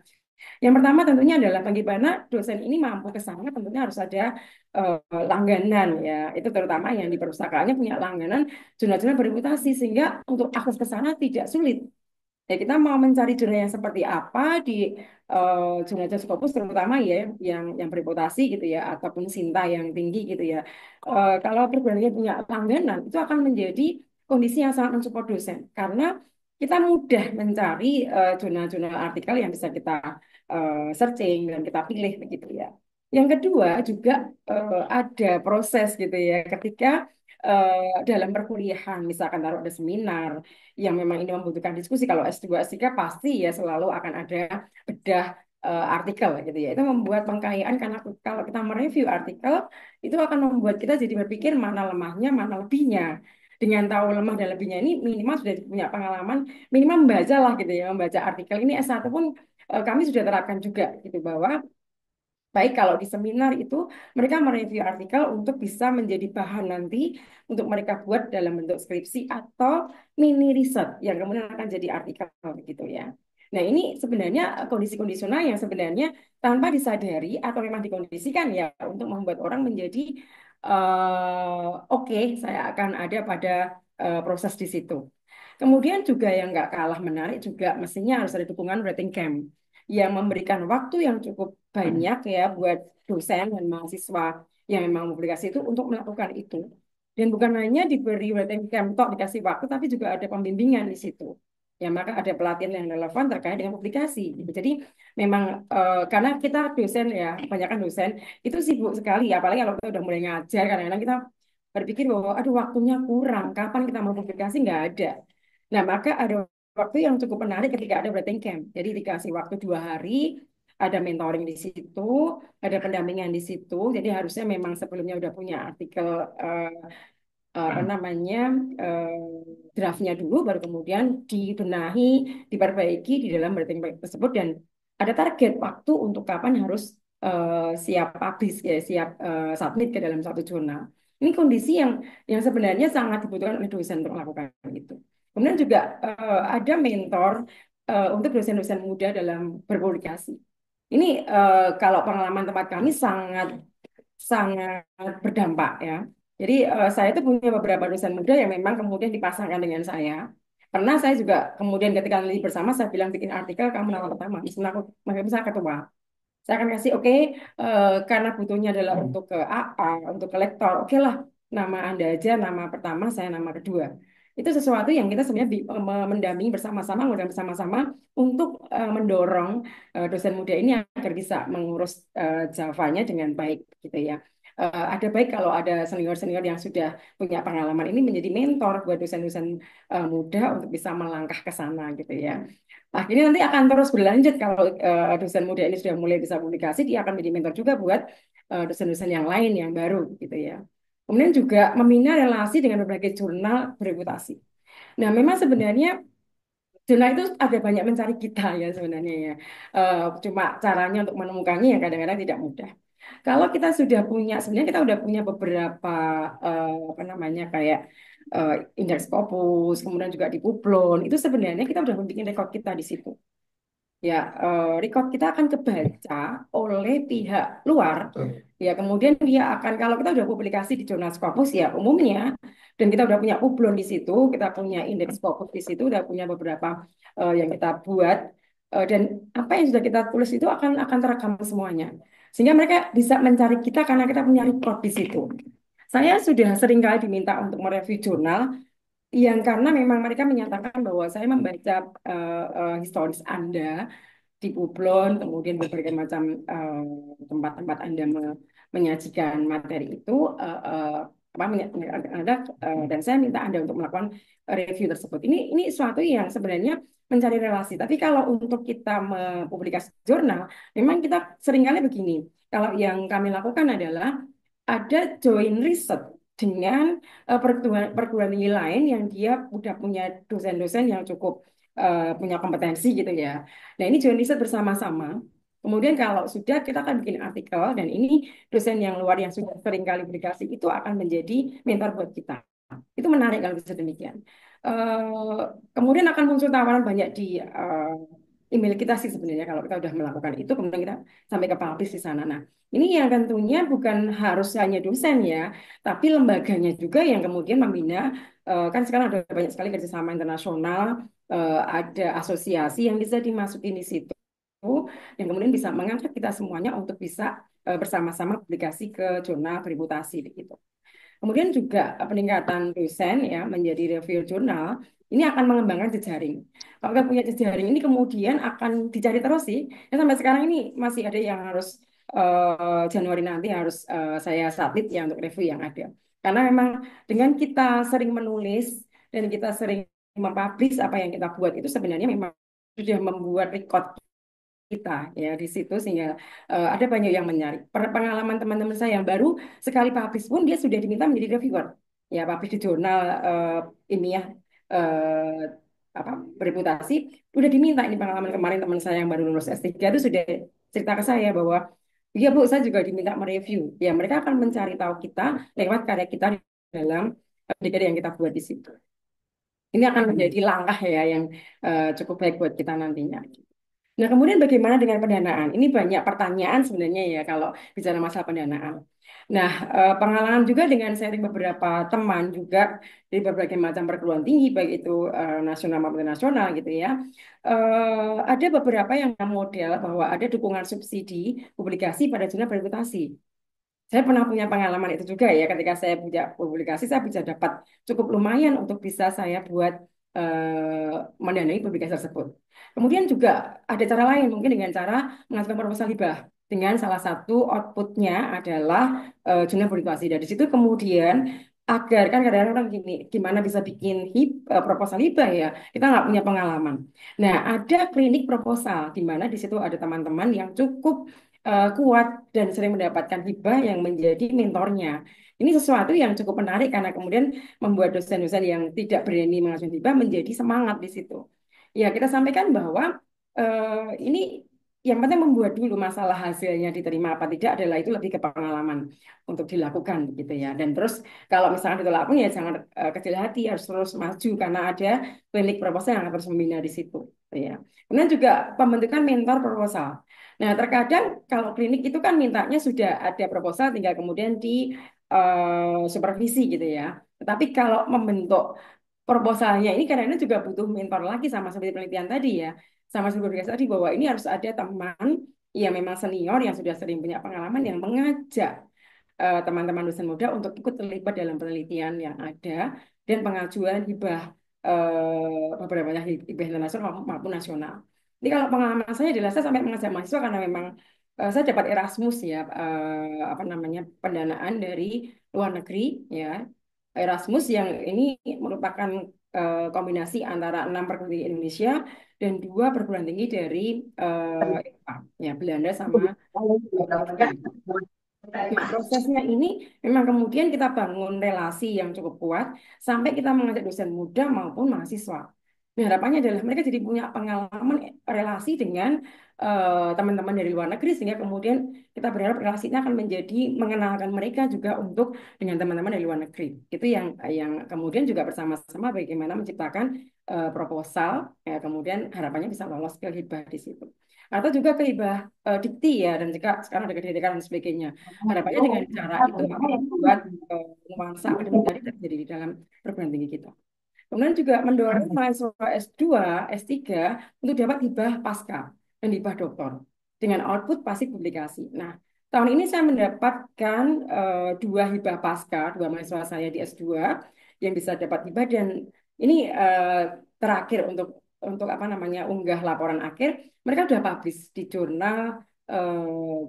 Yang pertama tentunya adalah bagaimana dosen ini mampu ke sana, tentunya harus ada langganan ya. Itu terutama yang di perpustakaannya punya langganan jurnal-jurnal bereputasi sehingga untuk akses ke sana tidak sulit. Ya kita mau mencari jurnal yang seperti apa di jurnal-jurnal Scopus terutama ya yang bereputasi gitu ya ataupun Sinta yang tinggi gitu ya. Kalau perguruan tinggi punya langganan itu akan menjadi kondisi yang sangat mensupport dosen karena kita mudah mencari jurnal-jurnal artikel yang bisa kita searching dan kita pilih begitu ya. Yang kedua juga ada proses gitu ya ketika dalam perkuliahan misalkan taruh ada seminar yang memang ini membutuhkan diskusi. Kalau S2, S3 pasti ya selalu akan ada bedah artikel gitu ya. Itu membuat pengkayaan karena kalau kita mereview artikel itu akan membuat kita jadi berpikir mana lemahnya, mana lebihnya. Dengan tahu lemah dan lebihnya ini minimal sudah punya pengalaman, minimal membaca lah gitu ya, membaca artikel ini S1 pun kami sudah terapkan juga gitu bahwa baik kalau di seminar itu mereka mereview artikel untuk bisa menjadi bahan nanti untuk mereka buat dalam bentuk skripsi atau mini riset yang kemudian akan jadi artikel begitu ya. Nah ini sebenarnya kondisi kondisional yang sebenarnya tanpa disadari atau memang dikondisikan ya untuk membuat orang menjadi oke, saya akan ada pada proses di situ. Kemudian juga yang nggak kalah menarik juga mestinya harus ada dukungan rating camp yang memberikan waktu yang cukup banyak ya buat dosen dan mahasiswa yang memang publikasi itu untuk melakukan itu. Dan bukan hanya diberi writing camp tok dikasih waktu, tapi juga ada pembimbingan di situ. Ya, maka ada pelatihan yang relevan terkait dengan publikasi. Gitu. Jadi memang karena kita dosen ya, kebanyakan dosen itu sibuk sekali, apalagi kalau kita udah mulai ngajar, kadang-kadang kita berpikir bahwa aduh waktunya kurang, kapan kita mau publikasi nggak ada. Nah, maka ada waktu yang cukup menarik ketika ada writing camp. Jadi dikasih waktu 2 hari, ada mentoring di situ, ada pendampingan di situ. Jadi harusnya memang sebelumnya udah punya artikel eh, apa namanya draftnya dulu, baru kemudian dibenahi, diperbaiki di dalam writing paper tersebut dan ada target waktu untuk kapan harus siap publish ya, siap submit ke dalam satu jurnal. Ini kondisi yang sebenarnya sangat dibutuhkan oleh dosen untuk melakukan itu. Kemudian juga ada mentor untuk dosen-dosen muda dalam berpublikasi. Ini kalau pengalaman tempat kami sangat sangat berdampak ya. Jadi saya itu punya beberapa dosen muda yang memang kemudian dipasangkan dengan saya. Pernah saya juga kemudian ketika neliti bersama saya bilang bikin artikel kamu nama pertama, misalnya aku saya ketua. Saya akan kasih oke karena butuhnya adalah untuk ke AA, untuk ke lektor. Oke lah, nama Anda aja nama pertama, saya nama kedua. Itu sesuatu yang kita sebenarnya mendampingi bersama-sama, mengundang bersama-sama untuk mendorong dosen muda ini agar bisa mengurus Javanya dengan baik gitu ya. Ada baik kalau ada senior-senior yang sudah punya pengalaman ini menjadi mentor buat dosen-dosen muda untuk bisa melangkah ke sana gitu ya. Nah, ini nanti akan terus berlanjut kalau dosen muda ini sudah mulai bisa publikasi, dia akan menjadi mentor juga buat dosen-dosen yang lain yang baru gitu ya. Kemudian juga membina relasi dengan berbagai jurnal bereputasi. Nah, memang sebenarnya jurnal itu ada banyak mencari kita ya sebenarnya ya. Cuma caranya untuk menemukannya yang kadang-kadang tidak mudah. Kalau kita sudah punya, sebenarnya kita sudah punya beberapa apa namanya kayak eh, indeks Scopus, kemudian juga di Publon, itu sebenarnya kita sudah membuat rekod kita di situ. Ya, record kita akan kebaca oleh pihak luar. Ya, kemudian dia akan kalau kita udah publikasi di jurnal Scopus ya umumnya, dan kita udah punya Publon di situ, kita punya indeks Scopus di situ, udah punya beberapa yang kita buat, dan apa yang sudah kita tulis itu akan terekam semuanya, sehingga mereka bisa mencari kita karena kita punya record di situ. Saya sudah sering kali diminta untuk mereview jurnal yang karena memang mereka menyatakan bahwa saya membaca historis Anda di Publon, kemudian berbagai macam tempat-tempat Anda menyajikan materi itu, apa, Anda, dan saya minta Anda untuk melakukan review tersebut. Ini suatu yang sebenarnya mencari relasi. Tapi kalau untuk kita mempublikasi jurnal, memang kita seringkali begini. Kalau yang kami lakukan adalah ada joint research dengan perguruan tinggi lain yang dia udah punya dosen-dosen yang cukup punya kompetensi gitu ya. Nah, ini joint riset bersama-sama. Kemudian kalau sudah kita akan bikin artikel dan ini dosen yang luar yang sudah sering kali publikasi itu akan menjadi mentor buat kita. Itu menarik kalau bisa demikian. Eh, Kemudian akan muncul tawaran banyak di email kita sih sebenarnya kalau kita sudah melakukan itu kemudian kita sampai ke publish di sana. Nah, ini yang tentunya bukan harus hanya dosen ya, tapi lembaganya juga yang kemudian membina kan sekarang ada banyak sekali kerjasama internasional, ada asosiasi yang bisa dimasukin di situ dan kemudian bisa mengangkat kita semuanya untuk bisa bersama-sama publikasi ke jurnal bereputasi begitu. Kemudian juga peningkatan dosen ya menjadi review jurnal ini akan mengembangkan jejaring. Kalau kita punya jejaring ini kemudian akan dicari terus sih. Ya, sampai sekarang ini masih ada yang harus Januari nanti harus saya submit ya untuk review yang ada. Karena memang dengan kita sering menulis dan kita sering mempublish apa yang kita buat itu sebenarnya memang sudah membuat record kita ya di situ sehingga ada banyak yang mencari. Pengalaman teman-teman saya yang baru sekali publish pun dia sudah diminta menjadi reviewer. Ya publish di jurnal ilmiah apa bereputasi udah diminta ini pengalaman kemarin teman saya yang baru lulus S3 itu sudah cerita ke saya bahwa iya Bu saya juga diminta mereview. Ya mereka akan mencari tahu kita lewat karya kita di dalam artikel yang kita buat di situ. Ini akan menjadi langkah ya yang cukup baik buat kita nantinya. Nah, kemudian bagaimana dengan pendanaan? Ini banyak pertanyaan sebenarnya ya kalau bicara masalah pendanaan. Nah, pengalaman juga dengan sharing beberapa teman juga dari berbagai macam perguruan tinggi, baik itu nasional maupun internasional gitu ya. Ada beberapa yang model bahwa ada dukungan subsidi publikasi pada jurnal bereputasi. Saya pernah punya pengalaman itu juga ya, ketika saya punya publikasi, saya bisa dapat cukup lumayan untuk bisa saya buat mendanai publikasi tersebut. Kemudian juga ada cara lain, mungkin dengan cara mengajukan proposal hibah. Dengan salah satu outputnya adalah jurnal publikasi. Dari situ kemudian agar kan kadang-kadang orang gini, gimana bisa bikin proposal hibah ya? Kita nggak punya pengalaman. Nah, ada klinik proposal di mana di situ ada teman-teman yang cukup kuat dan sering mendapatkan hibah yang menjadi mentornya. Ini sesuatu yang cukup menarik karena kemudian membuat dosen-dosen yang tidak berani mengajukan hibah menjadi semangat di situ. Ya, kita sampaikan bahwa ini yang penting membuat dulu masalah hasilnya diterima apa tidak adalah itu lebih ke pengalaman untuk dilakukan gitu ya. Dan terus kalau misalnya ditolak pun ya jangan kecil hati, harus terus maju karena ada klinik proposal yang akan terus membina di situ gitu ya. Kemudian juga pembentukan mentor proposal. Nah, terkadang kalau klinik itu kan mintanya sudah ada proposal, tinggal kemudian di supervisi gitu ya. Tetapi kalau membentuk proposalnya ini kadang-kadang juga butuh mentor lagi sama seperti penelitian tadi ya. Sama seperti tadi bahwa ini harus ada teman yang memang senior yang sudah sering punya pengalaman yang mengajak teman-teman dosen muda untuk ikut terlibat dalam penelitian yang ada dan pengajuan hibah beberapa hibah internasional maupun nasional. Jadi kalau pengalaman saya adalah saya sampai mengajak mahasiswa karena memang saya dapat Erasmus ya apa namanya pendanaan dari luar negeri ya. Erasmus yang ini merupakan kombinasi antara 6 perguruan tinggi Indonesia dan 2 perguruan tinggi dari Eropa, ya Belanda sama Belgia. Nah, prosesnya ini memang kemudian kita bangun relasi yang cukup kuat sampai kita mengajak dosen muda maupun mahasiswa. Nah, harapannya adalah mereka jadi punya pengalaman relasi dengan teman-teman dari luar negeri sehingga kemudian kita berharap relasinya akan menjadi mengenalkan mereka juga untuk dengan teman-teman dari luar negeri. Itu yang kemudian juga bersama-sama bagaimana menciptakan proposal ya kemudian harapannya bisa lolos ke hibah di situ. Atau juga ke hibah dikti ya dan juga sekarang ada kedirdikan dan sebagainya. Harapannya dengan cara itu akan membuat nuansa akademik tadi terjadi di dalam perguruan tinggi kita. Kemudian juga mendorong mahasiswa S2, S3 untuk dapat hibah pasca dan hibah doktor dengan output pasif publikasi. Nah, tahun ini saya mendapatkan 2 hibah pasca, 2 mahasiswa saya di S2 yang bisa dapat hibah dan ini terakhir untuk apa namanya unggah laporan akhir, mereka sudah publish di jurnal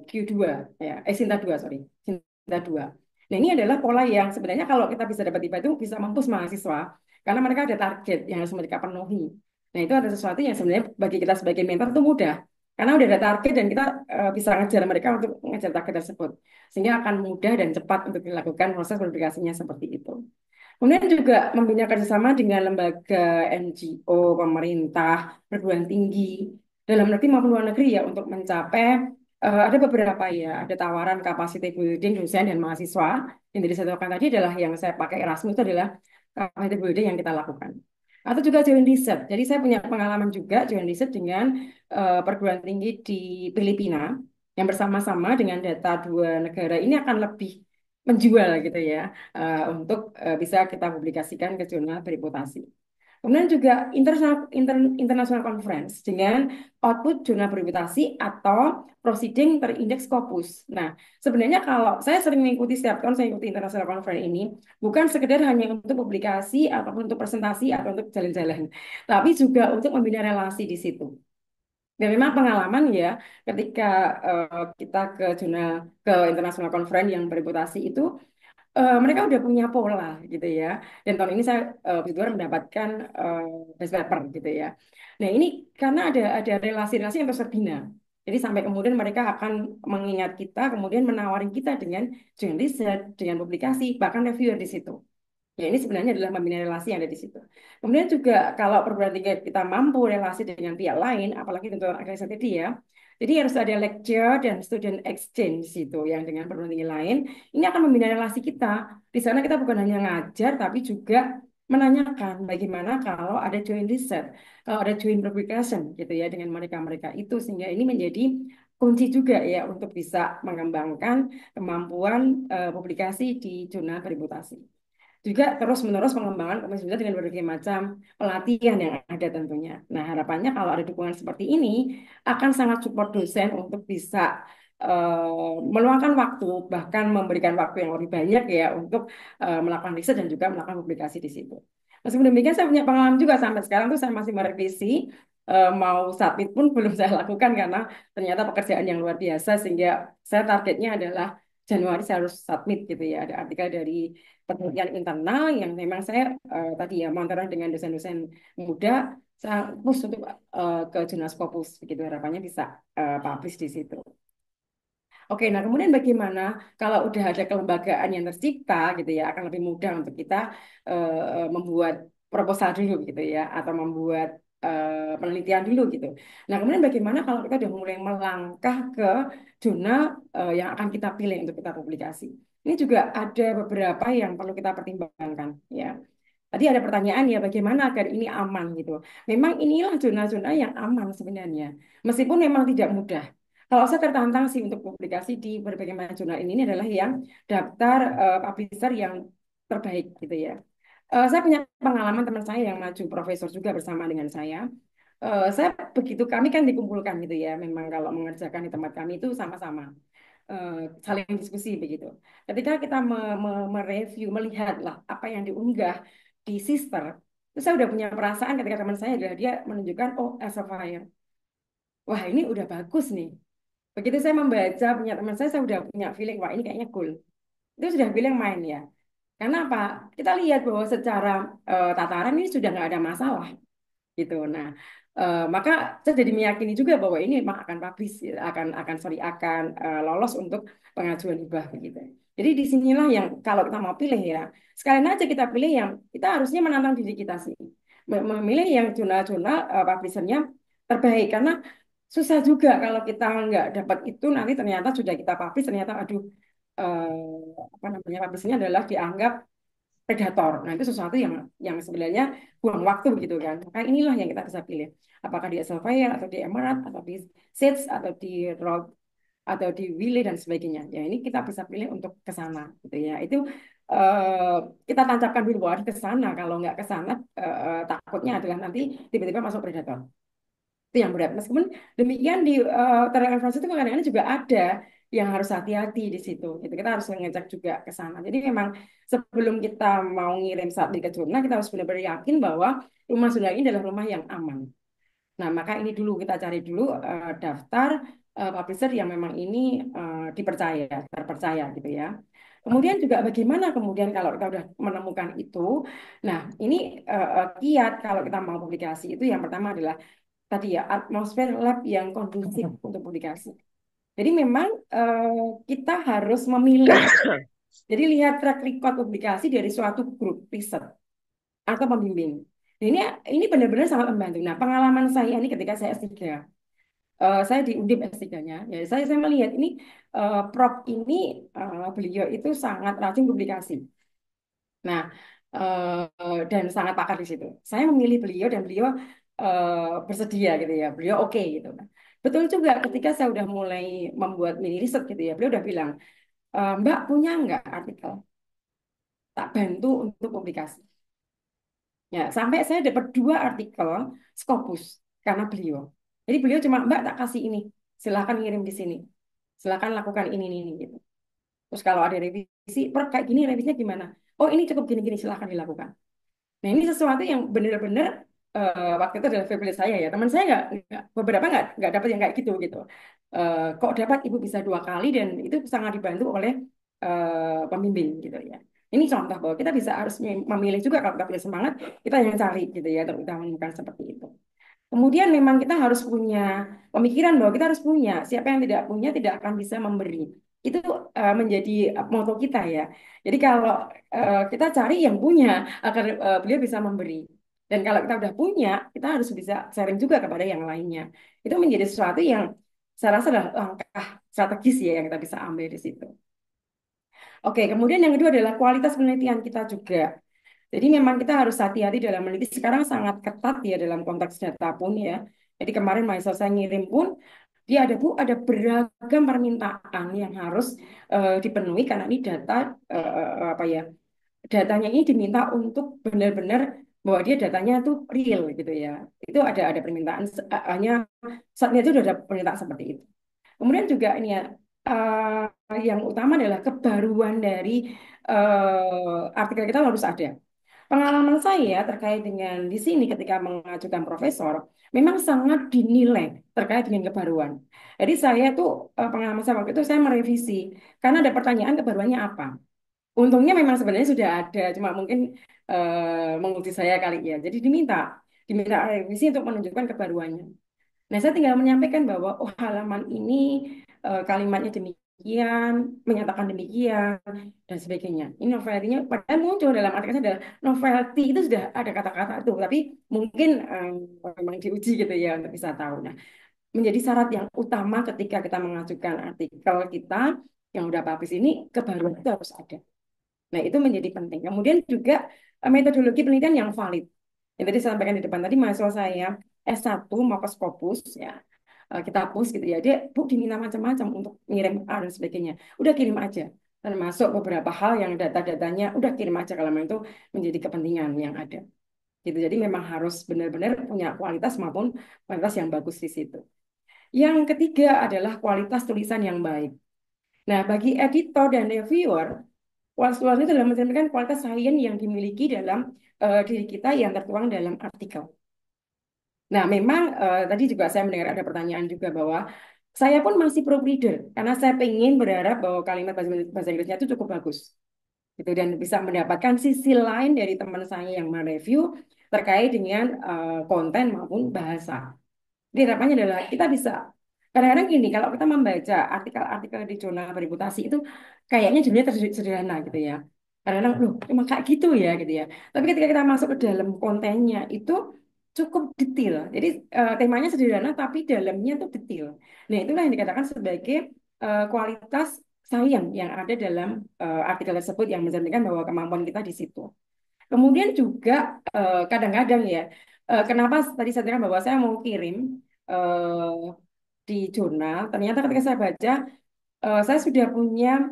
Q2 ya, Sinta 2 sorry, Sinta 2. Nah, ini adalah pola yang sebenarnya kalau kita bisa dapat hibah itu bisa mampus mahasiswa karena mereka ada target yang harus mereka penuhi. Nah, itu ada sesuatu yang sebenarnya bagi kita sebagai mentor itu mudah. Karena udah ada target dan kita bisa ngejar mereka untuk ngejar target tersebut. Sehingga akan mudah dan cepat untuk dilakukan proses verifikasinya seperti itu. Kemudian juga membina kerjasama dengan lembaga NGO, pemerintah, perguruan tinggi, dalam negeri maupun luar negeri ya untuk mencapai ada beberapa ya, ada tawaran capacity building dosen dan mahasiswa. Yang tadi saya lakukan tadi adalah yang saya pakai Erasmus itu adalah capacity building yang kita lakukan. Atau juga joint research. Jadi saya punya pengalaman juga joint research dengan perguruan tinggi di Filipina yang bersama-sama dengan data 2 negara ini akan lebih menjual gitu ya untuk bisa kita publikasikan ke jurnal bereputasi. Kemudian juga international conference dengan output jurnal bereputasi atau proceeding terindeks Scopus. Nah, sebenarnya kalau saya sering mengikuti setiap tahun saya ikuti international conference ini bukan sekedar hanya untuk publikasi ataupun untuk presentasi atau untuk jalan-jalan, tapi juga untuk membina relasi di situ. Dan memang pengalaman ya ketika kita ke international conference yang bereputasi itu mereka udah punya pola gitu ya. Dan tahun ini saya puji Tuhan mendapatkan best paper gitu ya. Nah ini karena ada relasi-relasi yang terbina. Jadi sampai kemudian mereka akan mengingat kita, kemudian menawarin kita dengan joint research, dengan publikasi, bahkan reviewer di situ. Ya ini sebenarnya adalah membina relasi yang ada di situ. Kemudian juga kalau perguruan tinggi kita mampu relasi dengan pihak lain, apalagi tentu organisasi tadi ya. Jadi harus ada lecture dan student exchange di situ yang dengan perguruan tinggi lain. Ini akan membina relasi kita. Di sana kita bukan hanya ngajar, tapi juga menanyakan bagaimana kalau ada joint research, kalau ada joint publication gitu ya dengan mereka-mereka itu sehingga ini menjadi kunci juga ya untuk bisa mengembangkan kemampuan publikasi di jurnal bereputasi. Juga terus-menerus pengembangan komisi 9 dengan berbagai macam pelatihan yang ada tentunya. Nah, harapannya kalau ada dukungan seperti ini akan sangat support dosen untuk bisa meluangkan waktu, bahkan memberikan waktu yang lebih banyak ya untuk melakukan riset dan juga melakukan publikasi di situ. Meskipun demikian, saya punya pengalaman juga sampai sekarang tuh saya masih merevisi, mau submit pun belum saya lakukan karena ternyata pekerjaan yang luar biasa sehingga saya targetnya adalah Januari saya harus submit gitu ya. Ada artikel dari penelitian internal yang memang saya tadi ya monitoring dengan dosen-dosen muda, saya push untuk ke jurnal Scopus begitu, harapannya bisa publish di situ. Oke, nah kemudian bagaimana kalau udah ada kelembagaan yang tercipta gitu ya, akan lebih mudah untuk kita membuat proposal dulu gitu ya, atau membuat penelitian dulu gitu. Nah kemudian bagaimana kalau kita udah mulai melangkah ke jurnal yang akan kita pilih untuk kita publikasi. Ini juga ada beberapa yang perlu kita pertimbangkan ya. Tadi ada pertanyaan ya, bagaimana agar ini aman gitu. Memang inilah zona-zona yang aman sebenarnya. Meskipun memang tidak mudah. Kalau saya tertantang sih untuk publikasi di berbagai macam jurnal ini adalah yang daftar publisher yang terbaik gitu ya. Saya punya pengalaman teman saya yang maju profesor juga bersama dengan saya. Saya begitu kami kan dikumpulkan gitu ya. Memang kalau mengerjakan di tempat kami itu sama-sama eh, saling diskusi begitu. Ketika kita mereview, melihat lah apa yang diunggah di Sister, itu saya udah punya perasaan ketika teman saya adalah dia menunjukkan oh Elsevier. Wah ini udah bagus nih. Begitu saya membaca punya teman saya udah punya feeling wah ini kayaknya cool. Itu sudah feeling main ya. Karena apa? Kita lihat bahwa secara tataran ini sudah nggak ada masalah gitu. Nah, maka saya jadi meyakini juga bahwa ini memang akan publish, akan lolos untuk pengajuan hibah begitu. Jadi disinilah yang kalau kita mau pilih ya, sekalian aja kita pilih yang kita harusnya menantang diri kita sih, memilih yang jurnal-jurnal publishernya terbaik karena susah juga kalau kita nggak dapat itu nanti ternyata sudah kita publish ternyata aduh apa namanya publishernya adalah dianggap predator. Nah, itu sesuatu yang sebenarnya buang waktu begitu kan. Maka inilah yang kita bisa pilih. Apakah di Elsevier atau di Emerald atau di Seeds atau di Rock atau di Willy dan sebagainya. Ya, ini kita bisa pilih untuk ke sana gitu ya. Itu eh, kita tancapkan dulu bahwa ke sana. Kalau nggak ke sana takutnya adalah nanti tiba-tiba masuk predator. Itu yang berat. Meskipun demikian di teleinformasi itu kadang-kadang juga ada yang harus hati-hati di situ. Gitu. Kita harus mengecek juga ke sana. Jadi memang sebelum kita mau ngirim saat di ke jurnal, kita harus benar-benar yakin bahwa rumah sudah ini adalah rumah yang aman. Nah, maka ini dulu kita cari dulu daftar publisher yang memang ini dipercaya, terpercaya gitu ya. Kemudian juga bagaimana kemudian kalau kita sudah menemukan itu, nah ini kiat kalau kita mau publikasi itu yang pertama adalah tadi ya atmosfer lab yang kondusif untuk publikasi. Jadi memang kita harus memilih. Jadi lihat track record publikasi dari suatu grup riset atau pembimbing. Ini benar-benar sangat membantu. Nah, pengalaman saya ini ketika saya S3, saya di Undip S3-nya, ya saya melihat ini Prof ini beliau itu sangat rajin publikasi. Nah, dan sangat pakar di situ. Saya memilih beliau dan beliau bersedia gitu ya. Beliau oke gitu. Nah, betul juga ketika saya udah mulai membuat mini riset gitu ya. Beliau udah bilang, Mbak punya nggak artikel? Tak bantu untuk publikasi. Ya, sampai saya dapat 2 artikel Scopus karena beliau. Jadi beliau cuma Mbak tak kasih ini, silahkan ngirim di sini, silahkan lakukan ini gitu. Terus kalau ada revisi, per kayak gini revisinya gimana? Oh ini cukup gini-gini silahkan dilakukan. Nah ini sesuatu yang benar-benar waktu itu adalah privilege saya ya. Teman saya beberapa nggak dapat yang kayak gitu gitu. Kok dapat ibu bisa 2 kali dan itu sangat dibantu oleh pembimbing gitu ya. Ini contoh bahwa kita bisa harus memilih juga kalau kita punya semangat kita yang cari gitu ya untuk kita menemukan seperti itu. Kemudian memang kita harus punya pemikiran bahwa kita harus punya siapa yang tidak punya tidak akan bisa memberi. Itu menjadi moto kita ya. Jadi kalau kita cari yang punya agar beliau bisa memberi. Dan kalau kita udah punya, kita harus bisa sharing juga kepada yang lainnya. Itu menjadi sesuatu yang saya rasa adalah langkah strategis ya yang kita bisa ambil di situ. Oke, kemudian yang kedua adalah kualitas penelitian kita juga. Jadi memang kita harus hati-hati dalam meneliti. Sekarang sangat ketat ya dalam konteks data pun ya. Jadi kemarin mahasiswa saya ngirim pun dia ada beragam permintaan yang harus dipenuhi karena ini data apa ya datanya ini diminta untuk benar-benar bahwa dia datanya itu real gitu ya. Itu ada permintaan hanya saatnya itu sudah ada permintaan seperti itu. Kemudian juga ini ya yang utama adalah kebaruan dari artikel kita harus ada. Pengalaman saya terkait dengan di sini ketika mengajukan profesor, memang sangat dinilai terkait dengan kebaruan. Jadi saya tuh pengalaman saya waktu itu saya merevisi karena ada pertanyaan kebaruannya apa. Untungnya memang sebenarnya sudah ada, cuma mungkin menguji saya kali ya. Jadi diminta revisi untuk menunjukkan kebaruannya. Nah, saya tinggal menyampaikan bahwa oh halaman ini kalimatnya demikian, menyatakan demikian dan sebagainya. Ini novelty-nya padahal muncul dalam artikelnya adalah novelty itu sudah ada kata-kata itu, tapi mungkin memang diuji gitu ya untuk bisa tahu. Nah, menjadi syarat yang utama ketika kita mengajukan artikel kita yang udah publish ini kebaruan itu harus ada. Nah, itu menjadi penting. Kemudian juga metodologi penelitian yang valid. Yang tadi saya sampaikan di depan tadi mahasiswa saya S1 mau ke Scopus ya. Kita push gitu ya. Dia Bu diminta macam-macam untuk ngirim A dan sebagainya. Udah kirim aja. Termasuk beberapa hal yang data-datanya udah kirim aja kalau memang itu menjadi kepentingan yang ada. Gitu. Jadi memang harus benar-benar punya kualitas maupun kualitas yang bagus di situ. Yang ketiga adalah kualitas tulisan yang baik. Nah, bagi editor dan reviewer, kualitas itu adalah mencerminkan kualitas sains yang dimiliki dalam diri kita yang tertuang dalam artikel. Nah, memang tadi juga saya mendengar ada pertanyaan juga bahwa saya pun masih proofreader karena saya pengen berharap bahwa kalimat bahasa Inggrisnya itu cukup bagus gitu dan bisa mendapatkan sisi lain dari teman saya yang mereview terkait dengan konten maupun bahasa. Jadi harapannya adalah kita bisa kadang-kadang gini kalau kita membaca artikel-artikel di jurnal bereputasi itu kayaknya judulnya sederhana gitu ya. Kadang-kadang loh cuma kayak gitu ya gitu ya. Tapi ketika kita masuk ke dalam kontennya itu cukup detail. Jadi temanya sederhana tapi dalamnya tuh detail. Nah, itulah yang dikatakan sebagai kualitas sains yang ada dalam artikel tersebut yang mencerminkan bahwa kemampuan kita di situ. Kemudian juga kadang-kadang ya, kenapa tadi saya katakan bahwa saya mau kirim di jurnal, ternyata ketika saya baca, saya sudah punya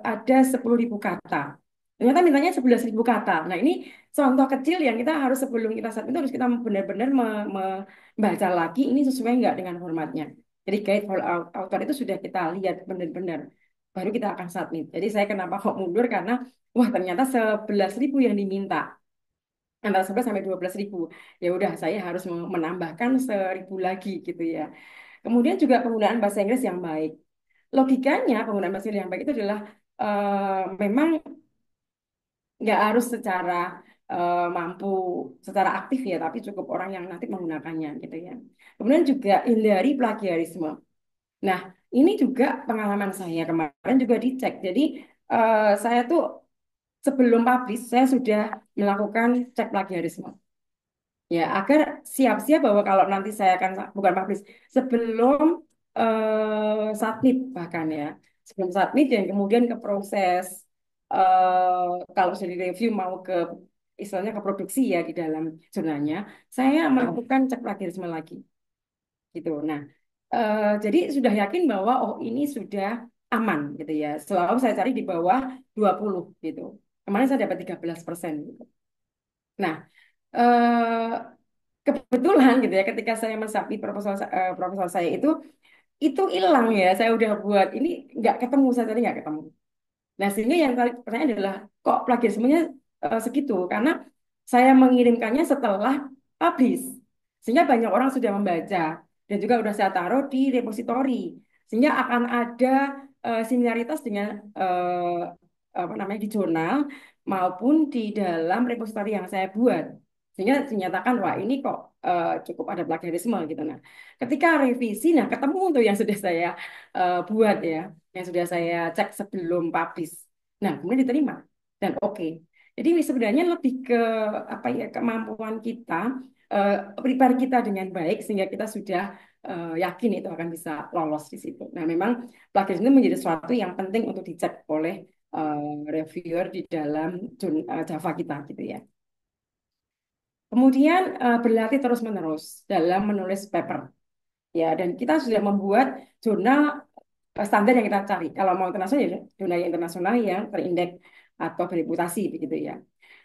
ada 10.000 kata. Ternyata mintanya 11.000 kata. Nah, ini contoh kecil yang kita harus sebelum kita submit harus kita benar-benar membaca lagi ini sesuai nggak dengan formatnya. Jadi guide for author itu sudah kita lihat benar-benar. Baru kita akan submit. Jadi saya kenapa kok mundur karena wah ternyata 11.000 yang diminta antara 11 sampai 12.000. Ya udah saya harus menambahkan 1.000 lagi gitu ya. Kemudian juga penggunaan bahasa Inggris yang baik. Logikanya penggunaan bahasa Inggris yang baik itu adalah memang nggak harus secara mampu secara aktif ya, tapi cukup orang yang nanti menggunakannya gitu ya. Kemudian juga hindari plagiarisme. Nah, ini juga pengalaman saya kemarin juga dicek. Jadi saya tuh sebelum publish saya sudah melakukan cek plagiarisme. Ya, agar siap-siap bahwa kalau nanti saya akan bukan publish sebelum submit bahkan ya, sebelum submit dan kemudian ke proses kalau sudah di review mau ke istilahnya ke produksi ya di dalam jurnalnya, saya melakukan cek plagiarisme lagi gitu. Nah, jadi sudah yakin bahwa oh ini sudah aman gitu ya. Selalu saya cari di bawah 20 gitu. Kemarin saya dapat 13% gitu. Nah, eh, kebetulan gitu ya ketika saya mensubmit proposal saya itu hilang ya saya udah buat ini nggak ketemu saya tadi nggak ketemu. Nah sehingga yang kali pertanyaan adalah kok plagiarismenya segitu karena saya mengirimkannya setelah publish sehingga banyak orang sudah membaca dan juga udah saya taruh di repositori sehingga akan ada similaritas dengan apa namanya di jurnal maupun di dalam repositori yang saya buat sehingga dinyatakan wah ini kok cukup ada plagiarisme gitu. Nah, ketika revisi, nah ketemu tuh yang sudah saya buat ya, yang sudah saya cek sebelum publish. Nah, kemudian diterima dan oke. Jadi ini sebenarnya lebih ke apa ya kemampuan kita, prepare kita dengan baik sehingga kita sudah yakin itu akan bisa lolos di situ. Nah, memang plagiarisme itu menjadi sesuatu yang penting untuk dicek oleh reviewer di dalam Java kita gitu ya. Kemudian berlatih terus-menerus dalam menulis paper. Ya, dan kita sudah membuat jurnal standar yang kita cari. Kalau mau internasional ya jurnal yang internasional yang terindeks atau bereputasi begitu ya.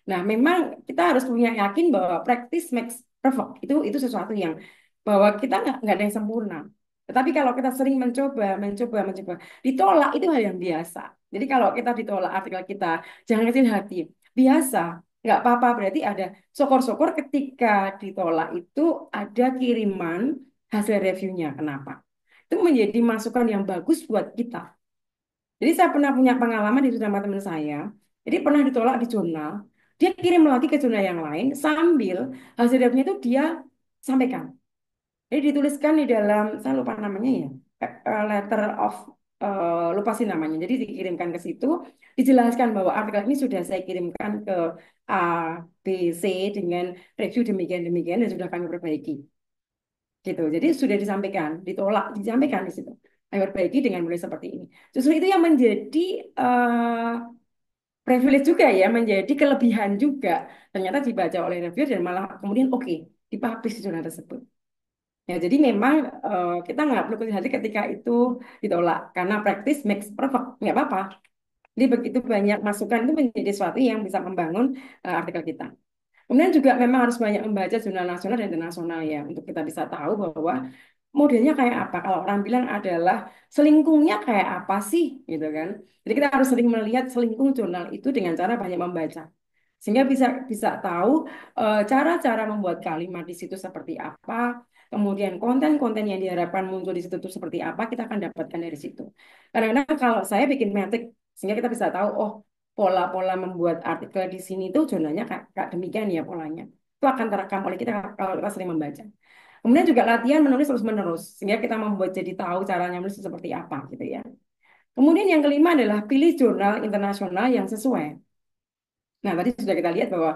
Nah, memang kita harus punya yakin bahwa practice makes perfect. Itu sesuatu yang bahwa kita nggak ada yang sempurna. Tetapi kalau kita sering mencoba, ditolak itu hal yang biasa. Jadi kalau kita ditolak artikel kita, jangan kecil hati. Biasa, nggak apa-apa. Berarti ada syukur-syukur ketika ditolak itu ada kiriman hasil reviewnya. Kenapa? Itu menjadi masukan yang bagus buat kita. Jadi saya pernah punya pengalaman di sama teman saya. Jadi pernah ditolak di jurnal. Dia kirim lagi ke jurnal yang lain sambil hasil reviewnya itu dia sampaikan. Jadi dituliskan di dalam, saya lupa namanya ya, letter of, lupa sih namanya. Jadi dikirimkan ke situ, dijelaskan bahwa artikel ini sudah saya kirimkan ke A, B, C dengan review demikian-demikian dan sudah kami perbaiki. Gitu. Jadi sudah disampaikan, ditolak, disampaikan di situ. Kami perbaiki dengan mulai seperti ini. Justru itu yang menjadi privilege juga ya, menjadi kelebihan juga. Ternyata dibaca oleh reviewer dan malah kemudian oke, dipublish di jurnal tersebut. Ya, jadi memang kita nggak perlu kecil hati ketika itu ditolak karena practice makes perfect, nggak apa-apa. Jadi begitu banyak masukan itu menjadi sesuatu yang bisa membangun artikel kita. Kemudian juga memang harus banyak membaca jurnal nasional dan internasional ya untuk kita bisa tahu bahwa modelnya kayak apa. Kalau orang bilang adalah selingkuhnya kayak apa sih, gitu kan? Jadi kita harus sering melihat selingkuh jurnal itu dengan cara banyak membaca, sehingga bisa bisa tahu cara-cara membuat kalimat di situ seperti apa. Kemudian konten-konten yang diharapkan muncul di situ itu seperti apa, kita akan dapatkan dari situ. Kadang-kadang kalau saya bikin metrik, sehingga kita bisa tahu, oh pola-pola membuat artikel di sini tuh jurnalnya kayak demikian ya polanya. Itu akan terekam oleh kita kalau kita sering membaca. Kemudian juga latihan menulis terus-menerus, sehingga kita membuat jadi tahu caranya menulis itu seperti apa gitu ya. Kemudian yang kelima adalah pilih jurnal internasional yang sesuai. Nah, tadi sudah kita lihat bahwa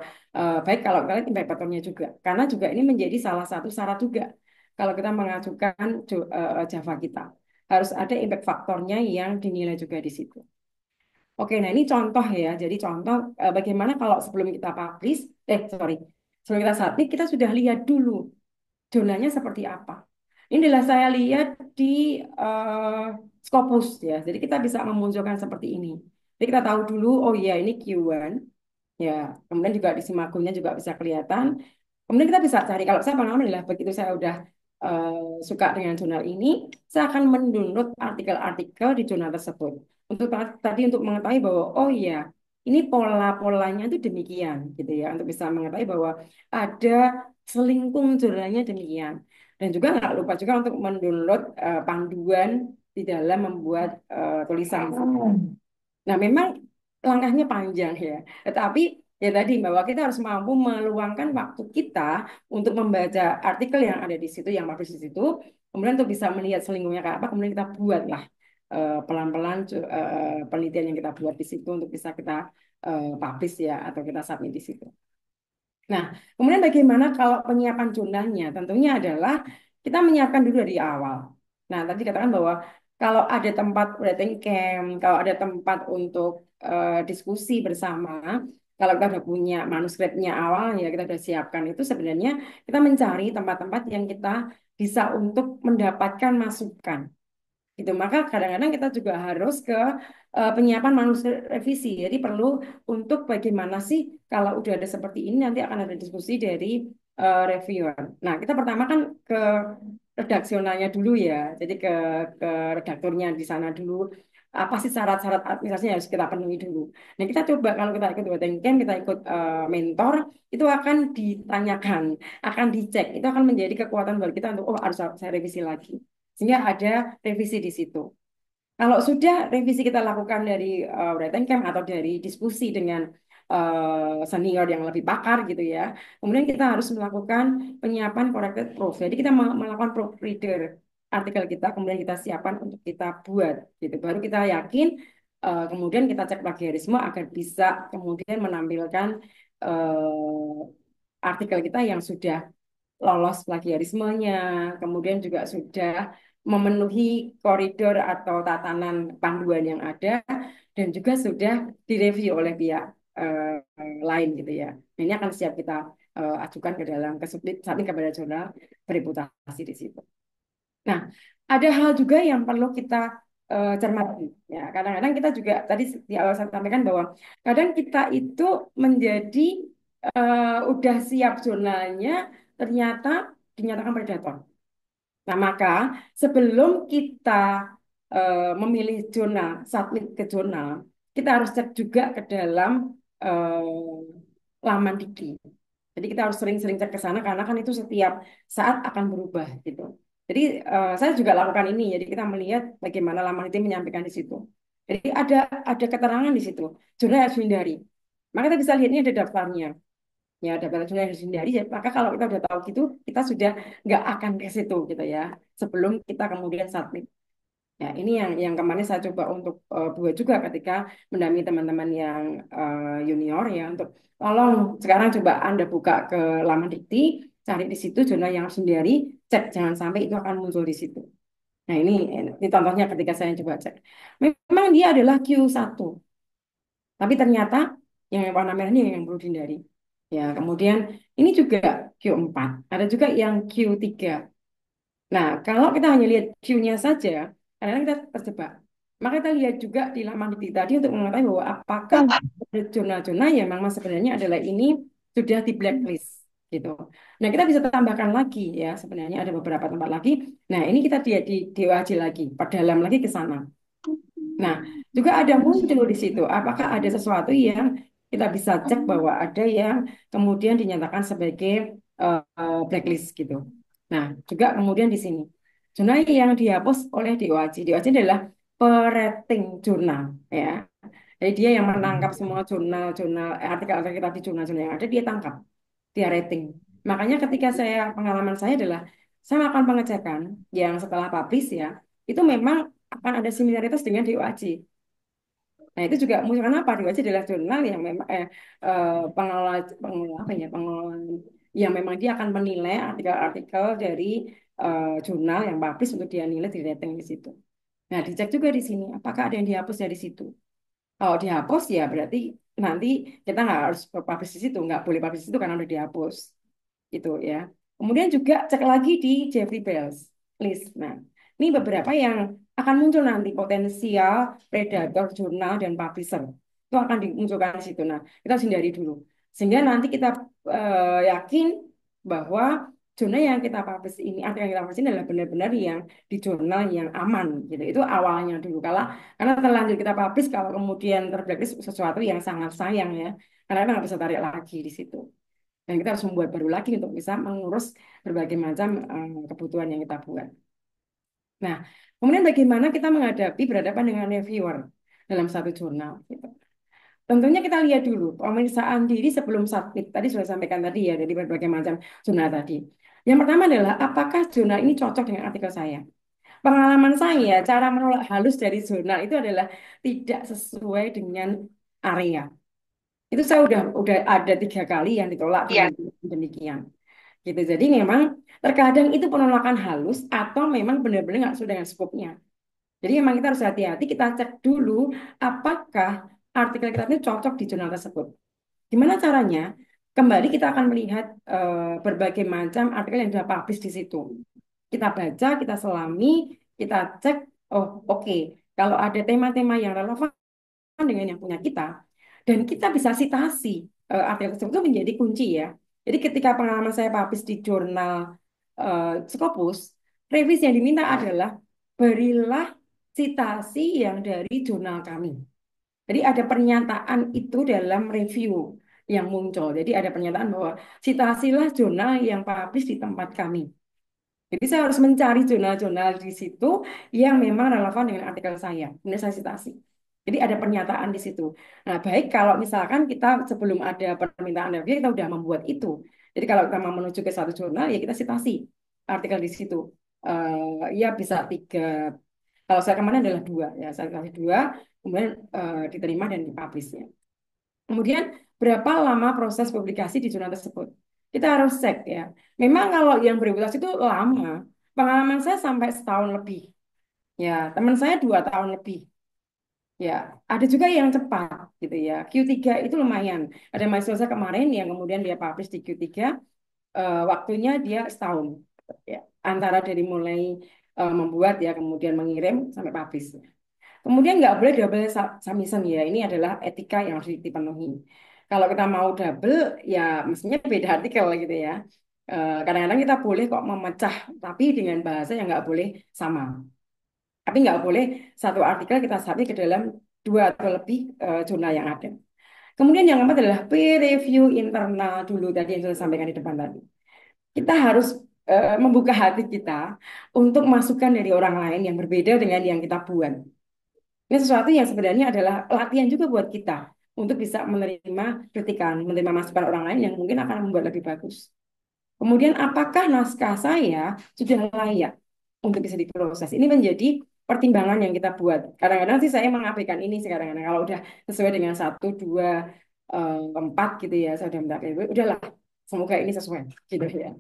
baik kalau kita lihat impact faktornya juga, karena juga ini menjadi salah satu syarat juga kalau kita mengajukan Java kita. Harus ada impact faktornya yang dinilai juga di situ. Oke, nah ini contoh ya. Jadi contoh bagaimana kalau sebelum kita publish, sorry, sebelum kita submit, kita sudah lihat dulu jurnalnya seperti apa. Ini adalah saya lihat di eh, Scopus ya. Jadi kita bisa memunculkan seperti ini. Jadi kita tahu dulu, oh iya ini Q1. Ya, kemudian juga di Simagunya juga bisa kelihatan. Kemudian kita bisa cari, kalau saya pengalaman adalah begitu saya udah suka dengan jurnal ini, saya akan mendownload artikel-artikel di jurnal tersebut. Untuk tadi untuk mengetahui bahwa, oh iya, ini pola-polanya itu demikian, gitu ya. Untuk bisa mengetahui bahwa ada selingkung jurnalnya demikian. Dan juga nggak lupa juga untuk mendownload panduan di dalam membuat tulisan. Nah, memang langkahnya panjang ya. Tetapi ya tadi bahwa kita harus mampu meluangkan waktu kita untuk membaca artikel yang ada di situ, yang publish di situ, kemudian untuk bisa melihat selingkuhnya kayak apa, kemudian kita buatlah pelan-pelan penelitian yang kita buat di situ untuk bisa kita publish ya atau kita submit di situ. Nah, kemudian bagaimana kalau penyiapan jurnalnya? Tentunya adalah kita menyiapkan dulu dari awal. Nah, tadi katakan bahwa kalau ada tempat writing camp, kalau ada tempat untuk diskusi bersama, kalau kita sudah punya manuskripnya awal ya kita sudah siapkan itu sebenarnya kita mencari tempat-tempat yang kita bisa untuk mendapatkan masukan gitu. Maka kadang-kadang kita juga harus ke penyiapan manuskrip revisi. Jadi perlu untuk bagaimana sih kalau udah ada seperti ini nanti akan ada diskusi dari reviewer. Nah, kita pertama kan ke redaksionalnya dulu ya. Jadi ke redakturnya di sana dulu. Apa sih syarat-syarat administrasinya yang harus kita penuhi dulu. Nah, kita coba kalau kita ikut writing camp, kita ikut mentor, itu akan ditanyakan, akan dicek. Itu akan menjadi kekuatan buat kita untuk, oh harus saya revisi lagi. Sehingga ada revisi di situ. Kalau sudah revisi kita lakukan dari writing camp atau dari diskusi dengan senior yang lebih pakar gitu ya, kemudian kita harus melakukan penyiapan corrected proof. Jadi kita melakukan proofreader artikel kita, kemudian kita siapkan untuk kita buat gitu. Baru kita yakin, kemudian kita cek plagiarisme agar bisa kemudian menampilkan artikel kita yang sudah lolos plagiarismenya, kemudian juga sudah memenuhi koridor atau tatanan panduan yang ada, dan juga sudah direview oleh pihak lain gitu ya. Nah, ini akan siap kita ajukan ke dalam kesubmit submit kepada jurnal bereputasi di situ. Nah, ada hal juga yang perlu kita cermati. Ya, kadang-kadang kita juga tadi di awal saya sampaikan bahwa kadang kita itu menjadi udah siap jurnalnya ternyata dinyatakan predator. Nah, maka sebelum kita memilih jurnal, submit ke jurnal, kita harus cek juga ke dalam laman Dikti. Jadi kita harus sering-sering cek ke sana karena kan itu setiap saat akan berubah gitu. Jadi saya juga lakukan ini. Jadi kita melihat bagaimana laman itu menyampaikan di situ. Jadi ada keterangan di situ. Jurnal harus dihindari. Maka kita bisa lihat ini ada daftarnya. Ya, daftar jurnal yang harus dihindari. Ya, maka kalau kita udah tahu gitu, kita sudah nggak akan ke situ gitu ya. Sebelum kita kemudian submit. Ya, ini yang kemarin saya coba untuk buat juga ketika mendampingi teman-teman yang junior ya untuk tolong sekarang coba Anda buka ke laman Dikti, cari di situ jurnal yang sendiri, cek jangan sampai itu akan muncul di situ. Nah, ini contohnya ketika saya coba cek. Memang dia adalah Q1, tapi ternyata yang warna merah ini yang perlu dihindari. Ya, kemudian ini juga Q4, ada juga yang Q3. Nah, kalau kita hanya lihat Q-nya saja, kadang-kadang kita terjebak. Maka kita lihat juga di laman Dikti tadi untuk mengetahui bahwa apakah ada zona-zona yang memang sebenarnya adalah ini sudah di blacklist gitu. Nah, kita bisa tambahkan lagi ya, sebenarnya ada beberapa tempat lagi. Nah, ini kita di DOAJ lagi, perdalam lagi ke sana. Nah, juga ada muncul di situ. Apakah ada sesuatu yang kita bisa cek bahwa ada yang kemudian dinyatakan sebagai blacklist gitu. Nah, juga kemudian di sini jurnal yang dihapus oleh DOAJ. DOAJ adalah perating jurnal ya. Jadi dia yang menangkap semua jurnal-jurnal, artikel-artikel tadi jurnal-jurnal yang ada dia tangkap, dia rating. Makanya ketika pengalaman saya adalah saya melakukan pengecekan yang setelah publish ya, itu memang akan ada similaritas dengan DOAJ. Nah, itu juga muncul kenapa? DOAJ adalah jurnal yang memang pengelola pengelola apa ya? Pengelola yang memang dia akan menilai artikel-artikel dari jurnal yang publish untuk dia nilai di rating di situ. Nah, dicek juga di sini apakah ada yang dihapus dari situ. Kalau dihapus ya berarti nanti kita nggak harus publish di situ, nggak boleh publish di situ karena udah dihapus gitu ya. Kemudian juga cek lagi di Jeffrey Bells list. Nah, ini beberapa yang akan muncul nanti potensial predator jurnal dan publisher. Itu akan dimunculkan di situ. Nah, kita harus hindari dulu. Sehingga nanti kita yakin bahwa jurnal yang kita publish ini, artikel yang kita publish ini adalah benar-benar yang di jurnal yang aman gitu. Itu awalnya dulu. Karena terlanjur kita publish kalau kemudian terblacklist sesuatu yang sangat sayang ya. Karena kita nggak bisa tarik lagi di situ. Dan kita harus membuat baru lagi untuk bisa mengurus berbagai macam kebutuhan yang kita buat. Nah, kemudian bagaimana kita menghadapi berhadapan dengan reviewer dalam satu jurnal. Gitu. Tentunya kita lihat dulu pemeriksaan diri sebelum submit. Tadi sudah sampaikan tadi ya dari berbagai macam jurnal tadi. Yang pertama adalah apakah jurnal ini cocok dengan artikel saya. Pengalaman saya, cara menolak halus dari jurnal itu adalah tidak sesuai dengan area. Itu saya udah ada 3 kali yang ditolak Iya. dengan demikian. Gitu. Jadi memang terkadang itu penolakan halus atau memang benar-benar nggak sesuai dengan skopnya. Jadi memang kita harus hati-hati, kita cek dulu apakah artikel kita ini cocok di jurnal tersebut. Gimana caranya? Kembali kita akan melihat berbagai macam artikel yang sudah publish di situ. Kita baca, kita selami, kita cek, oh oke, kalau ada tema-tema yang relevan dengan yang punya kita, dan kita bisa citasi artikel tersebut itu menjadi kunci ya. Jadi ketika pengalaman saya publish di jurnal Scopus, revisi yang diminta adalah berilah citasi yang dari jurnal kami. Jadi ada pernyataan itu dalam review yang muncul. Jadi ada pernyataan bahwa citasilah jurnal yang publish di tempat kami. Jadi saya harus mencari jurnal-jurnal di situ yang memang relevan dengan artikel saya. Ini saya citasi. Jadi ada pernyataan di situ. Nah, baik kalau misalkan kita sebelum ada permintaan review kita sudah membuat itu. Jadi kalau kita mau menuju ke satu jurnal ya kita citasi artikel di situ. Ya bisa 3. Kalau saya kemarin adalah 2 ya. Saya kasih 2, kemudian diterima dan dipublishnya. Kemudian berapa lama proses publikasi di jurnal tersebut? Kita harus cek ya. Memang kalau yang berpublikasi itu lama. Pengalaman saya sampai setahun lebih. Ya, teman saya 2 tahun lebih. Ya, ada juga yang cepat gitu ya. Q3 itu lumayan. Ada mahasiswa saya kemarin yang kemudian dia publish di Q3, waktunya dia setahun. Ya, antara dari mulai membuat ya kemudian mengirim sampai publish. Kemudian nggak boleh double submission ya. Ini adalah etika yang harus dipenuhi. Kalau kita mau double, ya mestinya beda artikel gitu ya. Kadang-kadang kita boleh kok memecah, tapi dengan bahasa yang nggak boleh sama. Tapi nggak boleh satu artikel kita submit ke dalam dua atau lebih jurnal yang ada. Kemudian yang keempat adalah peer review internal dulu tadi yang sudah sampaikan di depan tadi. Kita harus membuka hati kita untuk masukan dari orang lain yang berbeda dengan yang kita buat. Ini sesuatu yang sebenarnya adalah latihan juga buat kita untuk bisa menerima kritikan, menerima masukan orang lain yang mungkin akan membuat lebih bagus. Kemudian apakah naskah saya sudah layak untuk bisa diproses? Ini menjadi pertimbangan yang kita buat. Kadang-kadang sih saya mengabaikan ini sekarang. Kalau udah sesuai dengan satu, dua, empat gitu ya, saya udah minta udahlah. Semoga ini sesuai gitu ya.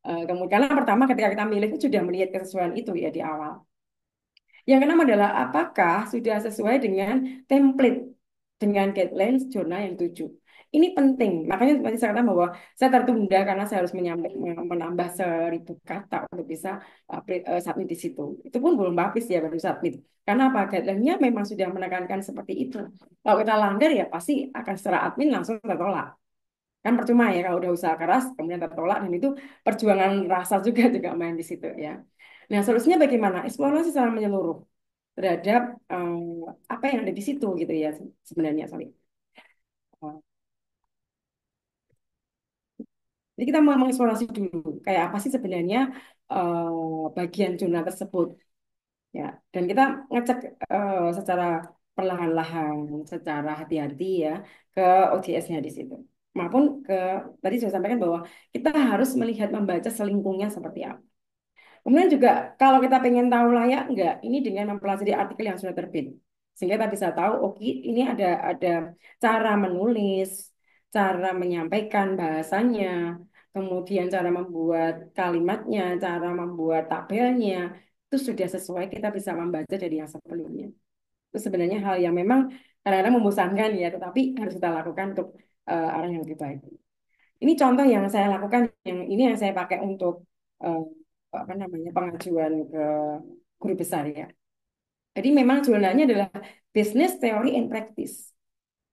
Kemudian karena pertama ketika kita milih itu sudah melihat kesesuaian itu ya di awal. Yang keenam adalah apakah sudah sesuai dengan template, dengan guidelines jurnal yang tujuh. Ini penting. Makanya tadi saya katakan bahwa saya tertunda karena saya harus menambah 1.000 kata untuk bisa submit di situ. Itu pun belum habis ya baru submit. Karena apa? Guideline-nya memang sudah menekankan seperti itu. Kalau kita langgar ya pasti akan secara admin langsung tertolak. Kan percuma ya kalau udah usaha keras kemudian tertolak dan itu perjuangan rasa juga main di situ ya. Nah, solusinya bagaimana? Eksplorasi secara menyeluruh terhadap apa yang ada di situ gitu ya sebenarnya sorry. Jadi kita mau mengeksplorasi dulu kayak apa sih sebenarnya bagian jurnal tersebut ya. Dan kita ngecek secara perlahan-lahan, secara hati-hati ya ke ODS-nya di situ. Maupun ke tadi saya sampaikan bahwa kita harus melihat membaca selingkungnya seperti apa. Kemudian juga kalau kita pengen tahu layak enggak, ini dengan mempelajari artikel yang sudah terbit. Sehingga kita bisa tahu, oke, ini ada cara menulis, cara menyampaikan bahasanya, kemudian cara membuat kalimatnya, cara membuat tabelnya, itu sudah sesuai kita bisa membaca dari yang sebelumnya. Itu sebenarnya hal yang memang kadang-kadang membosankan ya, tetapi harus kita lakukan untuk arah yang lebih baik. Ini contoh yang saya lakukan, yang ini yang saya pakai untuk eh, apa namanya pengajuan ke guru besar ya. Jadi memang jurnalnya adalah Business Theory and Practice.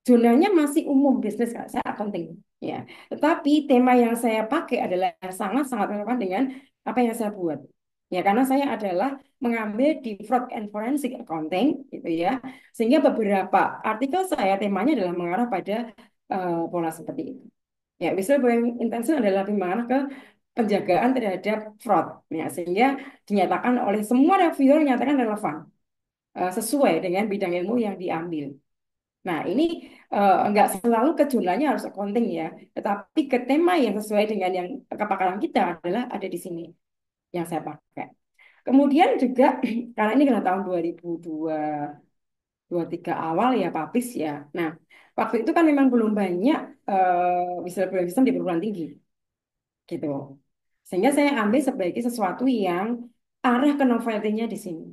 Jurnalnya masih umum bisnis kan, saya accounting ya. Tetapi tema yang saya pakai adalah sangat-sangat relevan dengan apa yang saya buat. Ya, karena saya adalah mengambil di fraud and forensic accounting gitu ya. Sehingga beberapa artikel saya temanya adalah mengarah pada pola seperti itu. Ya, whistleblowing intention adalah lebih mengarah ke penjagaan terhadap fraud. Ya, sehingga dinyatakan oleh semua reviewer nyatakan relevan sesuai dengan bidang ilmu yang diambil. Nah, ini enggak selalu ke jurnalnya harus accounting ya, tetapi ke tema yang sesuai dengan yang kepakaran kita adalah ada di sini yang saya pakai. Kemudian juga karena ini adalah tahun 2023 awal ya publish ya. Nah, waktu itu kan memang belum banyak whistleblowing system di perguruan tinggi gitu. Sehingga saya ambil sebagai sesuatu yang arah ke novelty-nya di sini.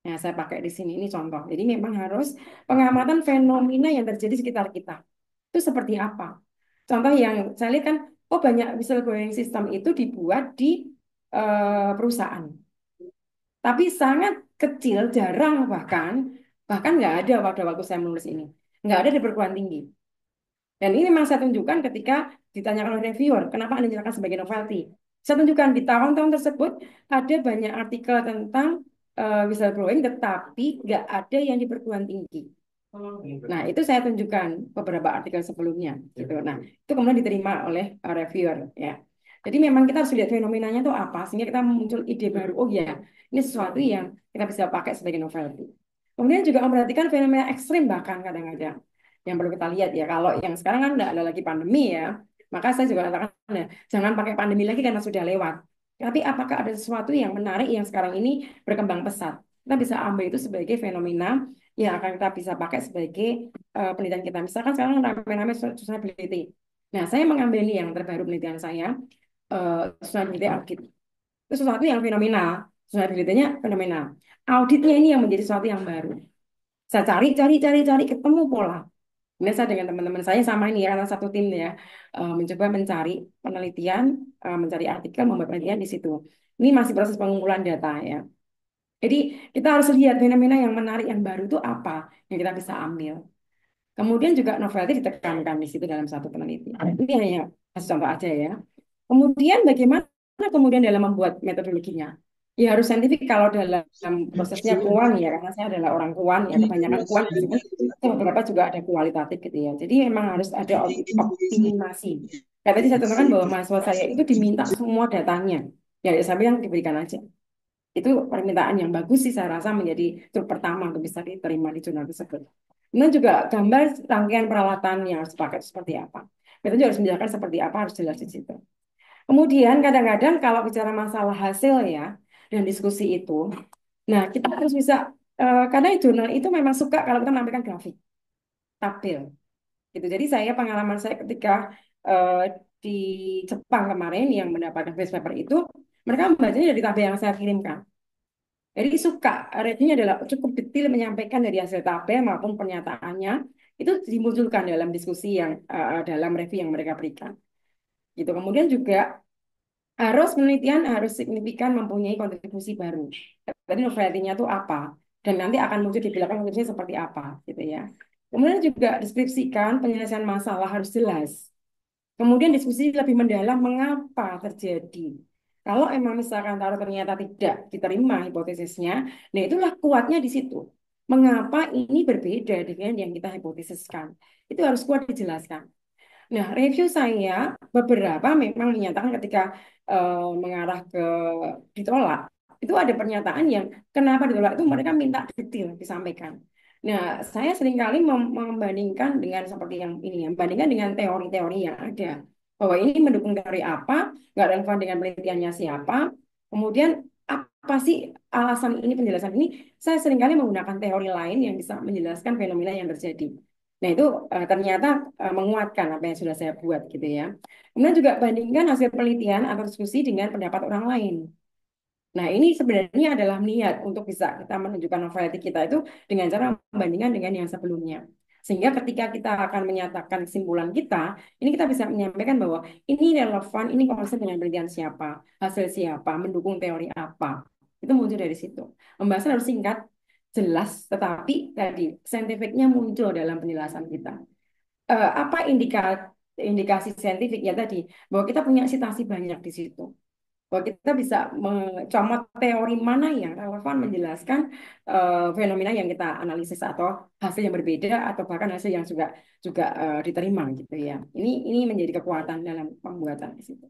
Nah, saya pakai di sini ini contoh. Jadi memang harus pengamatan fenomena yang terjadi di sekitar kita. Itu seperti apa? Contoh yang saya lihat kan, oh banyak whistleblowing system itu dibuat di perusahaan. Tapi sangat kecil, jarang bahkan, bahkan nggak ada pada waktu saya menulis ini. Nggak ada di perguruan tinggi. Dan ini memang saya tunjukkan ketika ditanyakan oleh reviewer, kenapa Anda nyatakan sebagai novelty? Saya tunjukkan di tahun-tahun tersebut ada banyak artikel tentang whistleblowing, tetapi nggak ada yang di perguruan tinggi. Nah, itu saya tunjukkan beberapa artikel sebelumnya, gitu. Nah, itu kemudian diterima oleh reviewer, ya. Jadi memang kita harus lihat fenomenanya itu apa, sehingga kita muncul ide baru. Oh ya, ini sesuatu yang kita bisa pakai sebagai novelty. Kemudian juga memperhatikan fenomena ekstrim bahkan kadang-kadang yang perlu kita lihat ya. Kalau yang sekarang kan tidak ada lagi pandemi ya, maka saya juga katakan ya, jangan pakai pandemi lagi karena sudah lewat. Tapi apakah ada sesuatu yang menarik yang sekarang ini berkembang pesat? Kita bisa ambil itu sebagai fenomena yang akan kita bisa pakai sebagai penelitian kita. Misalkan sekarang rame-rame sustainability. Nah, saya mengambil ini yang terbaru penelitian saya, sustainability audit. Itu sesuatu yang fenomenal. Sustainability-nya fenomenal. Auditnya ini yang menjadi sesuatu yang baru. Saya cari, ketemu pola. Ini saya dengan teman-teman saya sama ini ya, karena satu tim ya, mencoba mencari penelitian, mencari artikel, membuat penelitian di situ. Ini masih proses pengumpulan data ya. Jadi kita harus lihat fenomena yang menarik, yang baru itu apa yang kita bisa ambil. Kemudian juga novelty ditekankan di situ dalam satu penelitian. Ini hanya kasih contoh aja ya. Kemudian bagaimana kemudian dalam membuat metodologinya? Ya harus saintifik kalau dalam prosesnya kuan ya, karena saya adalah orang kuan ya, kebanyakan kuan meskipun beberapa juga ada kualitatif gitu ya. Jadi memang harus ada optimasi. Kayak tadi saya contohkan bahwa mahasiswa saya itu diminta semua datanya. Ya, sampai yang diberikan aja. Itu permintaan yang bagus sih saya rasa menjadi truk pertama untuk bisa diterima di jurnal tersebut. Kemudian juga gambar rangkaian peralatan yang harus dipakai seperti apa. Kita juga harus menjelaskan seperti apa harus jelas di situ. Kemudian kadang-kadang kalau bicara masalah hasil ya dan diskusi itu, nah kita harus bisa karena jurnal itu memang suka kalau kita menampilkan grafik, tabel, gitu. Jadi saya pengalaman saya ketika eh, di Jepang kemarin yang mendapatkan best paper itu, mereka membacanya dari tabel yang saya kirimkan. Jadi suka, reviewnya adalah cukup detail menyampaikan dari hasil tabel maupun pernyataannya itu dimunculkan dalam diskusi yang dalam review yang mereka berikan. Gitu. Kemudian juga harus penelitian harus signifikan mempunyai kontribusi baru. Tadi novelty-nya itu apa? Dan nanti akan muncul di belakang kontribusinya seperti apa, gitu ya. Kemudian juga deskripsikan penyelesaian masalah harus jelas. Kemudian diskusi lebih mendalam mengapa terjadi. Kalau emang misalkan taruh ternyata tidak diterima hipotesisnya, nah itulah kuatnya di situ. Mengapa ini berbeda dengan yang kita hipotesiskan? Itu harus kuat dijelaskan. Nah, review saya beberapa memang menyatakan ketika mengarah ke ditolak, itu ada pernyataan yang kenapa ditolak itu mereka minta detail disampaikan. Nah, saya seringkali membandingkan dengan seperti yang ini, ya, membandingkan dengan teori-teori yang ada. Bahwa ini mendukung teori apa, nggak relevan dengan penelitiannya siapa, kemudian apa sih alasan ini, penjelasan ini, saya seringkali menggunakan teori lain yang bisa menjelaskan fenomena yang terjadi. Nah, itu ternyata menguatkan apa yang sudah saya buat gitu ya. Kemudian juga bandingkan hasil penelitian atau diskusi dengan pendapat orang lain. Nah, ini sebenarnya adalah niat untuk bisa kita menunjukkan novelty kita itu dengan cara membandingkan dengan yang sebelumnya. Sehingga ketika kita akan menyatakan kesimpulan kita, ini kita bisa menyampaikan bahwa ini relevan, ini konsep dengan penelitian siapa, hasil siapa, mendukung teori apa. Itu muncul dari situ. Pembahasan harus singkat, jelas, tetapi tadi saintifiknya muncul dalam penjelasan kita. Apa indikasi saintifik ya tadi, bahwa kita punya citasi banyak di situ, bahwa kita bisa mencomot teori mana yang relevan menjelaskan fenomena yang kita analisis atau hasil yang berbeda atau bahkan hasil yang juga juga diterima gitu ya. Ini menjadi kekuatan dalam pembuatan di situ.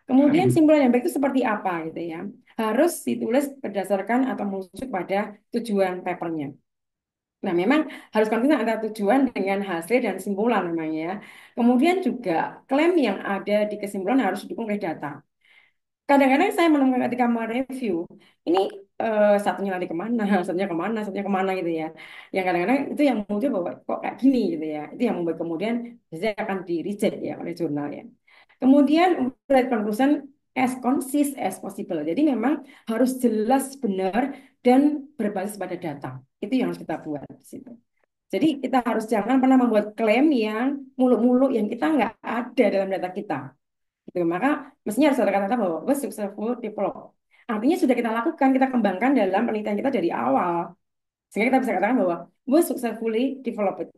Kemudian simpulan yang baik itu seperti apa gitu ya. Harus ditulis berdasarkan atau merujuk pada tujuan papernya. Nah, memang harus konsisten antara tujuan dengan hasil dan simpulan memang ya. Kemudian juga klaim yang ada di kesimpulan harus didukung oleh data. Kadang-kadang saya menemukan ketika mereview, ini satunya lari kemana, satunya kemana gitu ya. Yang kadang-kadang itu yang muncul bahwa kok kayak gini gitu ya. Itu yang membuat kemudian biasanya akan di reject ya oleh jurnal ya. Kemudian write conclusion as concise as possible. Jadi memang harus jelas benar dan berbasis pada data. Itu yang harus kita buat di situ. Jadi kita harus jangan pernah membuat klaim yang muluk-muluk yang kita nggak ada dalam data kita. Gitu. Maka mestinya harus ada kata-kata bahwa was successful develop. Artinya sudah kita lakukan, kita kembangkan dalam penelitian kita dari awal. Sehingga kita bisa katakan bahwa was successfully developed.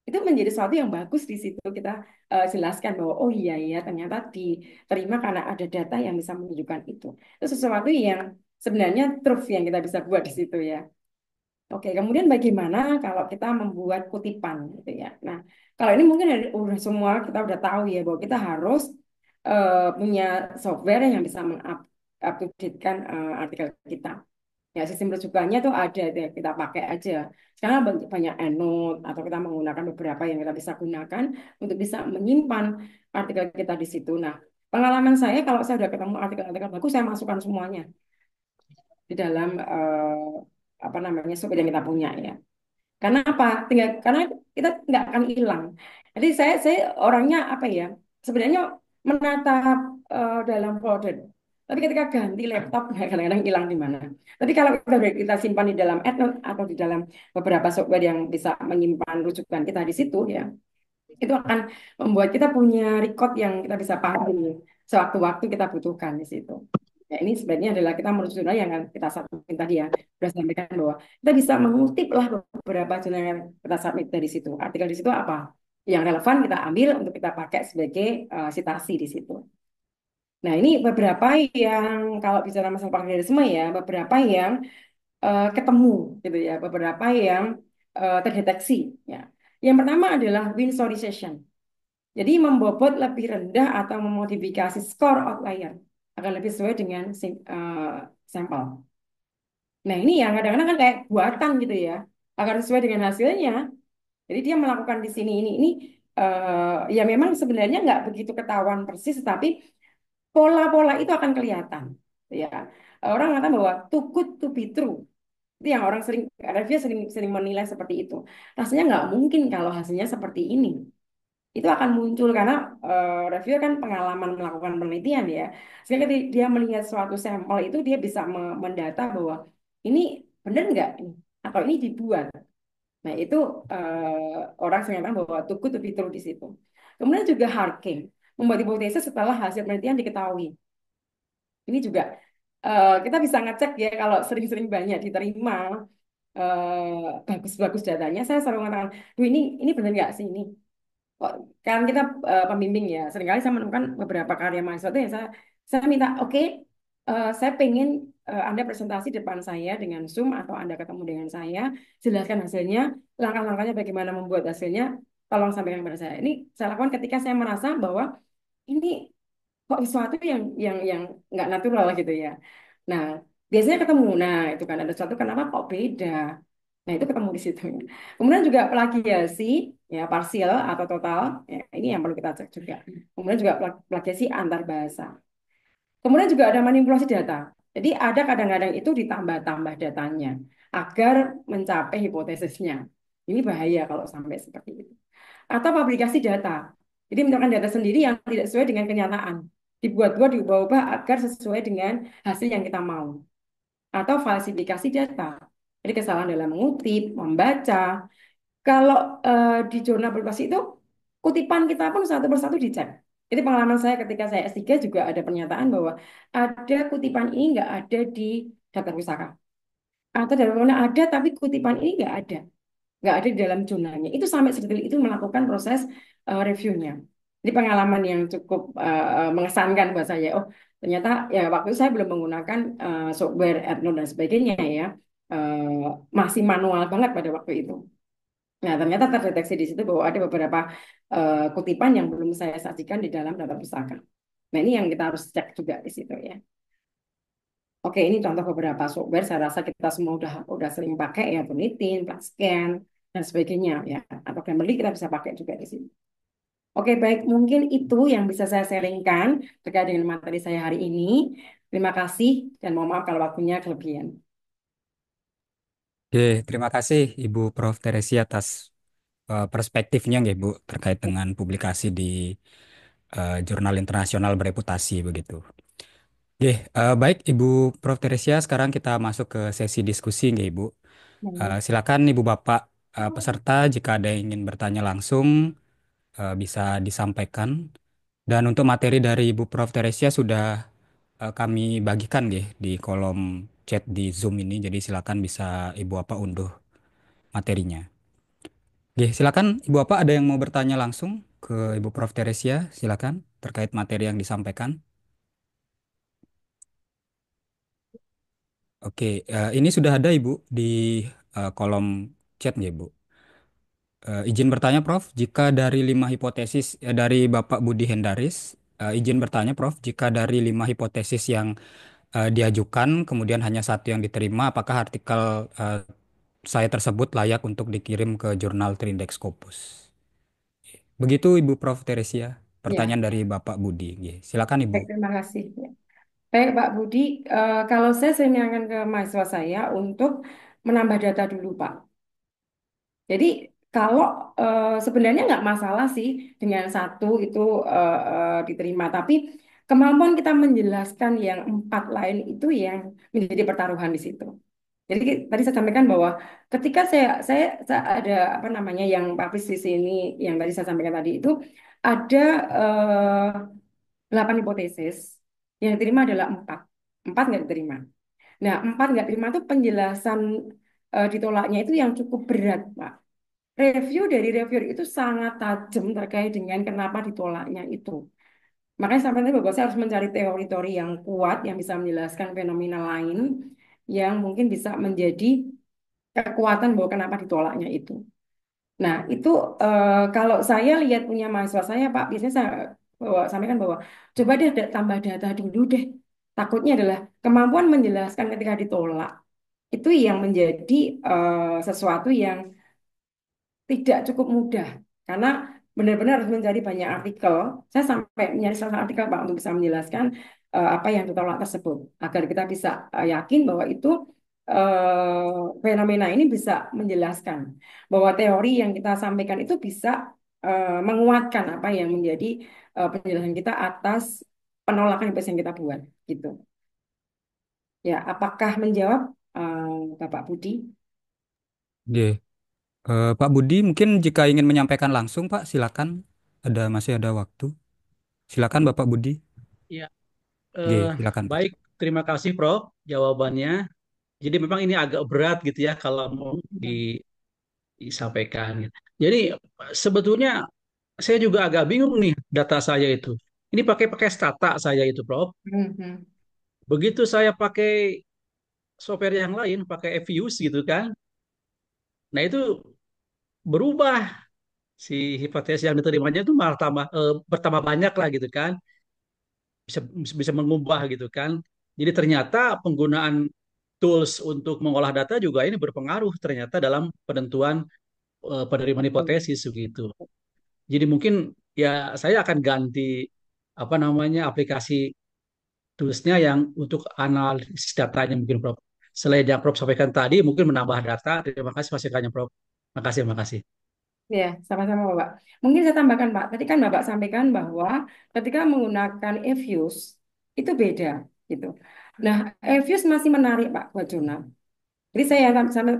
Itu menjadi sesuatu yang bagus di situ kita jelaskan bahwa oh iya iya ternyata diterima karena ada data yang bisa menunjukkan itu. Itu sesuatu yang sebenarnya truth yang kita bisa buat di situ ya. Oke, kemudian bagaimana kalau kita membuat kutipan gitu ya. Nah, kalau ini mungkin udah semua kita udah tahu ya bahwa kita harus punya software yang bisa mengupdatekan artikel kita. Ya, sistem rujukannya tuh ada, ya, kita pakai aja. Sekarang banyak EndNote atau kita menggunakan beberapa yang kita bisa gunakan untuk bisa menyimpan artikel kita di situ. Nah, pengalaman saya kalau saya sudah ketemu artikel-artikel bagus, saya masukkan semuanya di dalam apa namanya software yang kita punya ya. Karena apa? Karena kita nggak akan hilang. Jadi saya orangnya apa ya? Sebenarnya menata dalam folder. Tapi ketika ganti laptop kadang-kadang hilang di mana. Tapi kalau kita simpan di dalam EndNote atau di dalam beberapa software yang bisa menyimpan rujukan kita di situ ya, itu akan membuat kita punya record yang kita bisa panggil sewaktu-waktu kita butuhkan di situ. Ya, ini sebenarnya adalah kita menurut jurnal yang kita sampaikan tadi ya, sudah sampaikan bahwa kita bisa mengutip lah beberapa jurnal yang kita submit dari situ. Artikel di situ apa? Yang relevan kita ambil untuk kita pakai sebagai citasi di situ. Nah, ini beberapa yang kalau bicara masalah plagiarisme ya, beberapa yang ketemu gitu ya, beberapa yang terdeteksi ya. Yang pertama adalah winsorization. Jadi membobot lebih rendah atau memodifikasi skor outlier agar lebih sesuai dengan sampel. Nah, ini yang kadang-kadang kan kayak buatan gitu ya, agar sesuai dengan hasilnya. Jadi dia melakukan di sini ini ya memang sebenarnya nggak begitu ketahuan persis, tapi pola-pola itu akan kelihatan. Ya, orang mengatakan bahwa too good to be true. Itu yang orang sering, review sering sering menilai seperti itu. Rasanya nggak mungkin kalau hasilnya seperti ini. Itu akan muncul karena reviewer kan pengalaman melakukan penelitian ya. Sehingga ketika dia melihat suatu sampel itu dia bisa mendata bahwa ini benar nggak ini atau ini dibuat. Nah itu orang sering mengatakan bahwa tuku to be true di situ. Kemudian juga harking, membuat hipotesis setelah hasil penelitian diketahui. Ini juga kita bisa ngecek ya kalau sering-sering banyak diterima bagus-bagus datanya. Saya selalu mengatakan, "Duh, ini benar nggak sih ini?" Kok kan kita pembimbing ya, seringkali saya menemukan beberapa karya mahasiswa itu yang saya minta, oke, saya pengen Anda presentasi depan saya dengan Zoom atau Anda ketemu dengan saya, jelaskan hasilnya, langkah-langkahnya bagaimana membuat hasilnya, tolong sampaikan kepada saya. Ini saya lakukan ketika saya merasa bahwa ini kok sesuatu yang nggak natural gitu ya. Nah, biasanya ketemu. Nah, itu kan ada sesuatu kenapa kok beda. Nah, itu ketemu di situ. Kemudian juga plagiasi, ya parsial atau total, ya, ini yang perlu kita cek juga. Kemudian juga plagiasi antar bahasa. Kemudian juga ada manipulasi data. Jadi ada kadang-kadang itu ditambah-tambah datanya agar mencapai hipotesisnya. Ini bahaya kalau sampai seperti itu. Atau publikasi data. Jadi misalkan data sendiri yang tidak sesuai dengan kenyataan. Dibuat-buat, diubah-ubah agar sesuai dengan hasil yang kita mau. Atau falsifikasi data. Jadi kesalahan dalam mengutip, membaca. Kalau di jurnal publikasi itu, kutipan kita pun satu persatu dicek. Jadi pengalaman saya ketika saya S3 juga ada pernyataan bahwa ada kutipan ini nggak ada di daftar pusaka. Atau dalam mana ada, tapi kutipan ini nggak ada di dalam jurnalnya. Itu sampai sedetil itu melakukan proses reviewnya. Jadi pengalaman yang cukup mengesankan buat saya. Oh, ternyata ya waktu itu saya belum menggunakan software Evernote dan sebagainya ya. Masih manual banget pada waktu itu. Nah, ternyata terdeteksi di situ bahwa ada beberapa kutipan yang belum saya sajikan di dalam data pustaka. Nah, ini yang kita harus cek juga di situ ya. Oke, ini contoh beberapa software. Saya rasa kita semua udah sering pakai ya, Bunitin, Plascan, dan sebagainya ya. Atau Grammarly kita bisa pakai juga di sini. Oke, baik. Mungkin itu yang bisa saya sharingkan terkait dengan materi saya hari ini. Terima kasih dan mohon maaf kalau waktunya kelebihan. Oke, terima kasih Ibu Prof. Teresia atas perspektifnya nggih Bu terkait dengan publikasi di jurnal internasional bereputasi begitu. Oke, baik Ibu Prof. Teresia, sekarang kita masuk ke sesi diskusi nggih Ibu. Silakan Ibu Bapak peserta jika ada yang ingin bertanya langsung bisa disampaikan. Dan untuk materi dari Ibu Prof. Teresia sudah kami bagikan nggih di kolom chat di Zoom ini, jadi silakan bisa Ibu Bapak unduh materinya. Oke, silakan Ibu Bapak ada yang mau bertanya langsung ke Ibu Prof. Teresia, silakan terkait materi yang disampaikan. Oke, ini sudah ada Ibu di kolom chat ya Ibu. Izin bertanya Prof, jika dari 5 hipotesis dari Bapak Budi Hendaris, izin bertanya Prof, jika dari 5 hipotesis yang diajukan kemudian hanya satu yang diterima, apakah artikel saya tersebut layak untuk dikirim ke jurnal Trindex Scopus? Begitu Ibu Prof. Teresia, Ya, pertanyaan dari Bapak Budi. Ye, silakan Ibu. baik, terima kasih. Ya. Baik, Pak Budi, kalau saya menyarankan ke mahasiswa saya untuk menambah data dulu, Pak. Jadi kalau sebenarnya nggak masalah sih dengan satu itu diterima, tapi kemampuan kita menjelaskan yang 4 lain itu yang menjadi pertaruhan di situ. Jadi tadi saya sampaikan bahwa ketika saya ada apa namanya yang publish di sini yang tadi saya sampaikan tadi itu ada 8 hipotesis yang diterima adalah 4. 4 nggak diterima. Nah, 4 nggak terima itu penjelasan ditolaknya itu yang cukup berat, Pak. Review dari reviewer itu sangat tajam terkait dengan kenapa ditolaknya itu. Makanya sampai tadi bahwa saya harus mencari teori-teori yang kuat yang bisa menjelaskan fenomena lain yang mungkin bisa menjadi kekuatan bahwa kenapa ditolaknya itu. Nah, itu kalau saya lihat punya mahasiswa saya, Pak, biasanya saya sampaikan bahwa coba deh tambah data dulu deh. Takutnya adalah kemampuan menjelaskan ketika ditolak itu yang menjadi sesuatu yang tidak cukup mudah karena benar-benar harus mencari banyak artikel. Saya sampai mencari salah satu artikel Pak untuk bisa menjelaskan apa yang ditolak tersebut agar kita bisa yakin bahwa itu fenomena ini bisa menjelaskan bahwa teori yang kita sampaikan itu bisa menguatkan apa yang menjadi penjelasan kita atas penolakan yang kita buat gitu. Ya, apakah menjawab Bapak Budi? Oke. Pak Budi, mungkin jika ingin menyampaikan langsung, Pak, silakan. Masih ada waktu. Silakan, Bapak Budi. Ya, Oke, eh, silakan, Pak. baik. Terima kasih, Prof. Jawabannya. Jadi memang ini agak berat gitu ya kalau mau disampaikan, gitu. Jadi sebetulnya saya juga agak bingung nih data saya itu. Ini pakai pakai Stata saya itu, Prof. Mhm. Begitu saya pakai software yang lain, pakai Evius gitu kan. Nah itu berubah si hipotesis yang diterimanya itu malah bertambah banyak lah gitu kan. Bisa bisa mengubah gitu kan. Jadi ternyata penggunaan tools untuk mengolah data juga ini berpengaruh ternyata dalam penentuan penerimaan hipotesis begitu. Jadi mungkin ya saya akan ganti apa namanya aplikasi toolsnya yang untuk analisis datanya mungkin Prof. Selain yang Prof sampaikan tadi mungkin menambah data. Terima kasih masukannya Prof. Makasih, makasih. Ya, sama-sama Bapak. Mungkin saya tambahkan Pak, tadi kan Bapak sampaikan bahwa ketika menggunakan e-views itu beda gitu. Nah, e-views masih menarik Pak buat jurnal. Jadi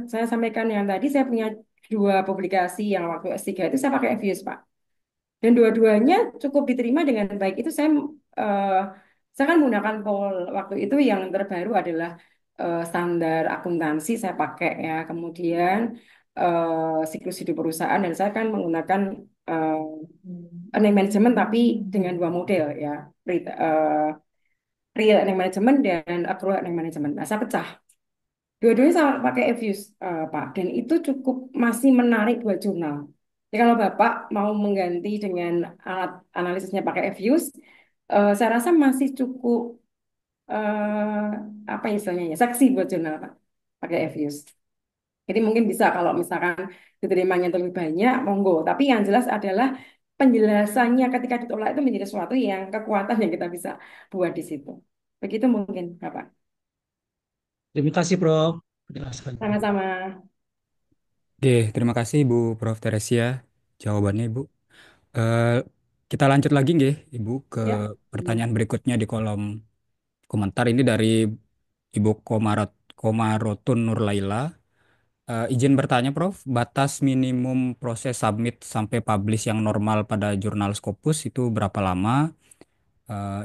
saya sampaikan yang tadi saya punya dua publikasi yang waktu S3 itu saya pakai e-views Pak. Dan dua-duanya cukup diterima dengan baik. Itu eh, saya kan menggunakan poll waktu itu yang terbaru adalah standar akuntansi saya pakai ya. Kemudian siklus hidup perusahaan dan saya kan menggunakan eh, earning management tapi dengan dua model ya. Real earning management dan accrual earning management. Nah, saya pecah. Dua-duanya sama pakai Evius, Pak. Dan itu cukup masih menarik buat jurnal. Jadi kalau Bapak mau mengganti dengan alat analisisnya pakai Evius, saya rasa masih cukup apa istilahnya ya, seksi buat jurnal, Pak. Pakai Evius. Jadi mungkin bisa kalau misalkan diterimanya lebih banyak, monggo. Tapi yang jelas adalah penjelasannya ketika ditolak itu menjadi sesuatu yang kekuatan yang kita bisa buat di situ. Begitu mungkin, Bapak. Terima kasih Prof. Penjelasannya. Sama-sama. Oke, terima kasih Ibu Prof. Teresia. Jawabannya, Ibu. Eh, kita lanjut lagi nggih, Ibu, ke Ya. pertanyaan berikutnya di kolom komentar. Ini dari Ibu Komarotun Nurlaila. Izin bertanya, Prof, batas minimum proses submit sampai publish yang normal pada jurnal Scopus itu berapa lama?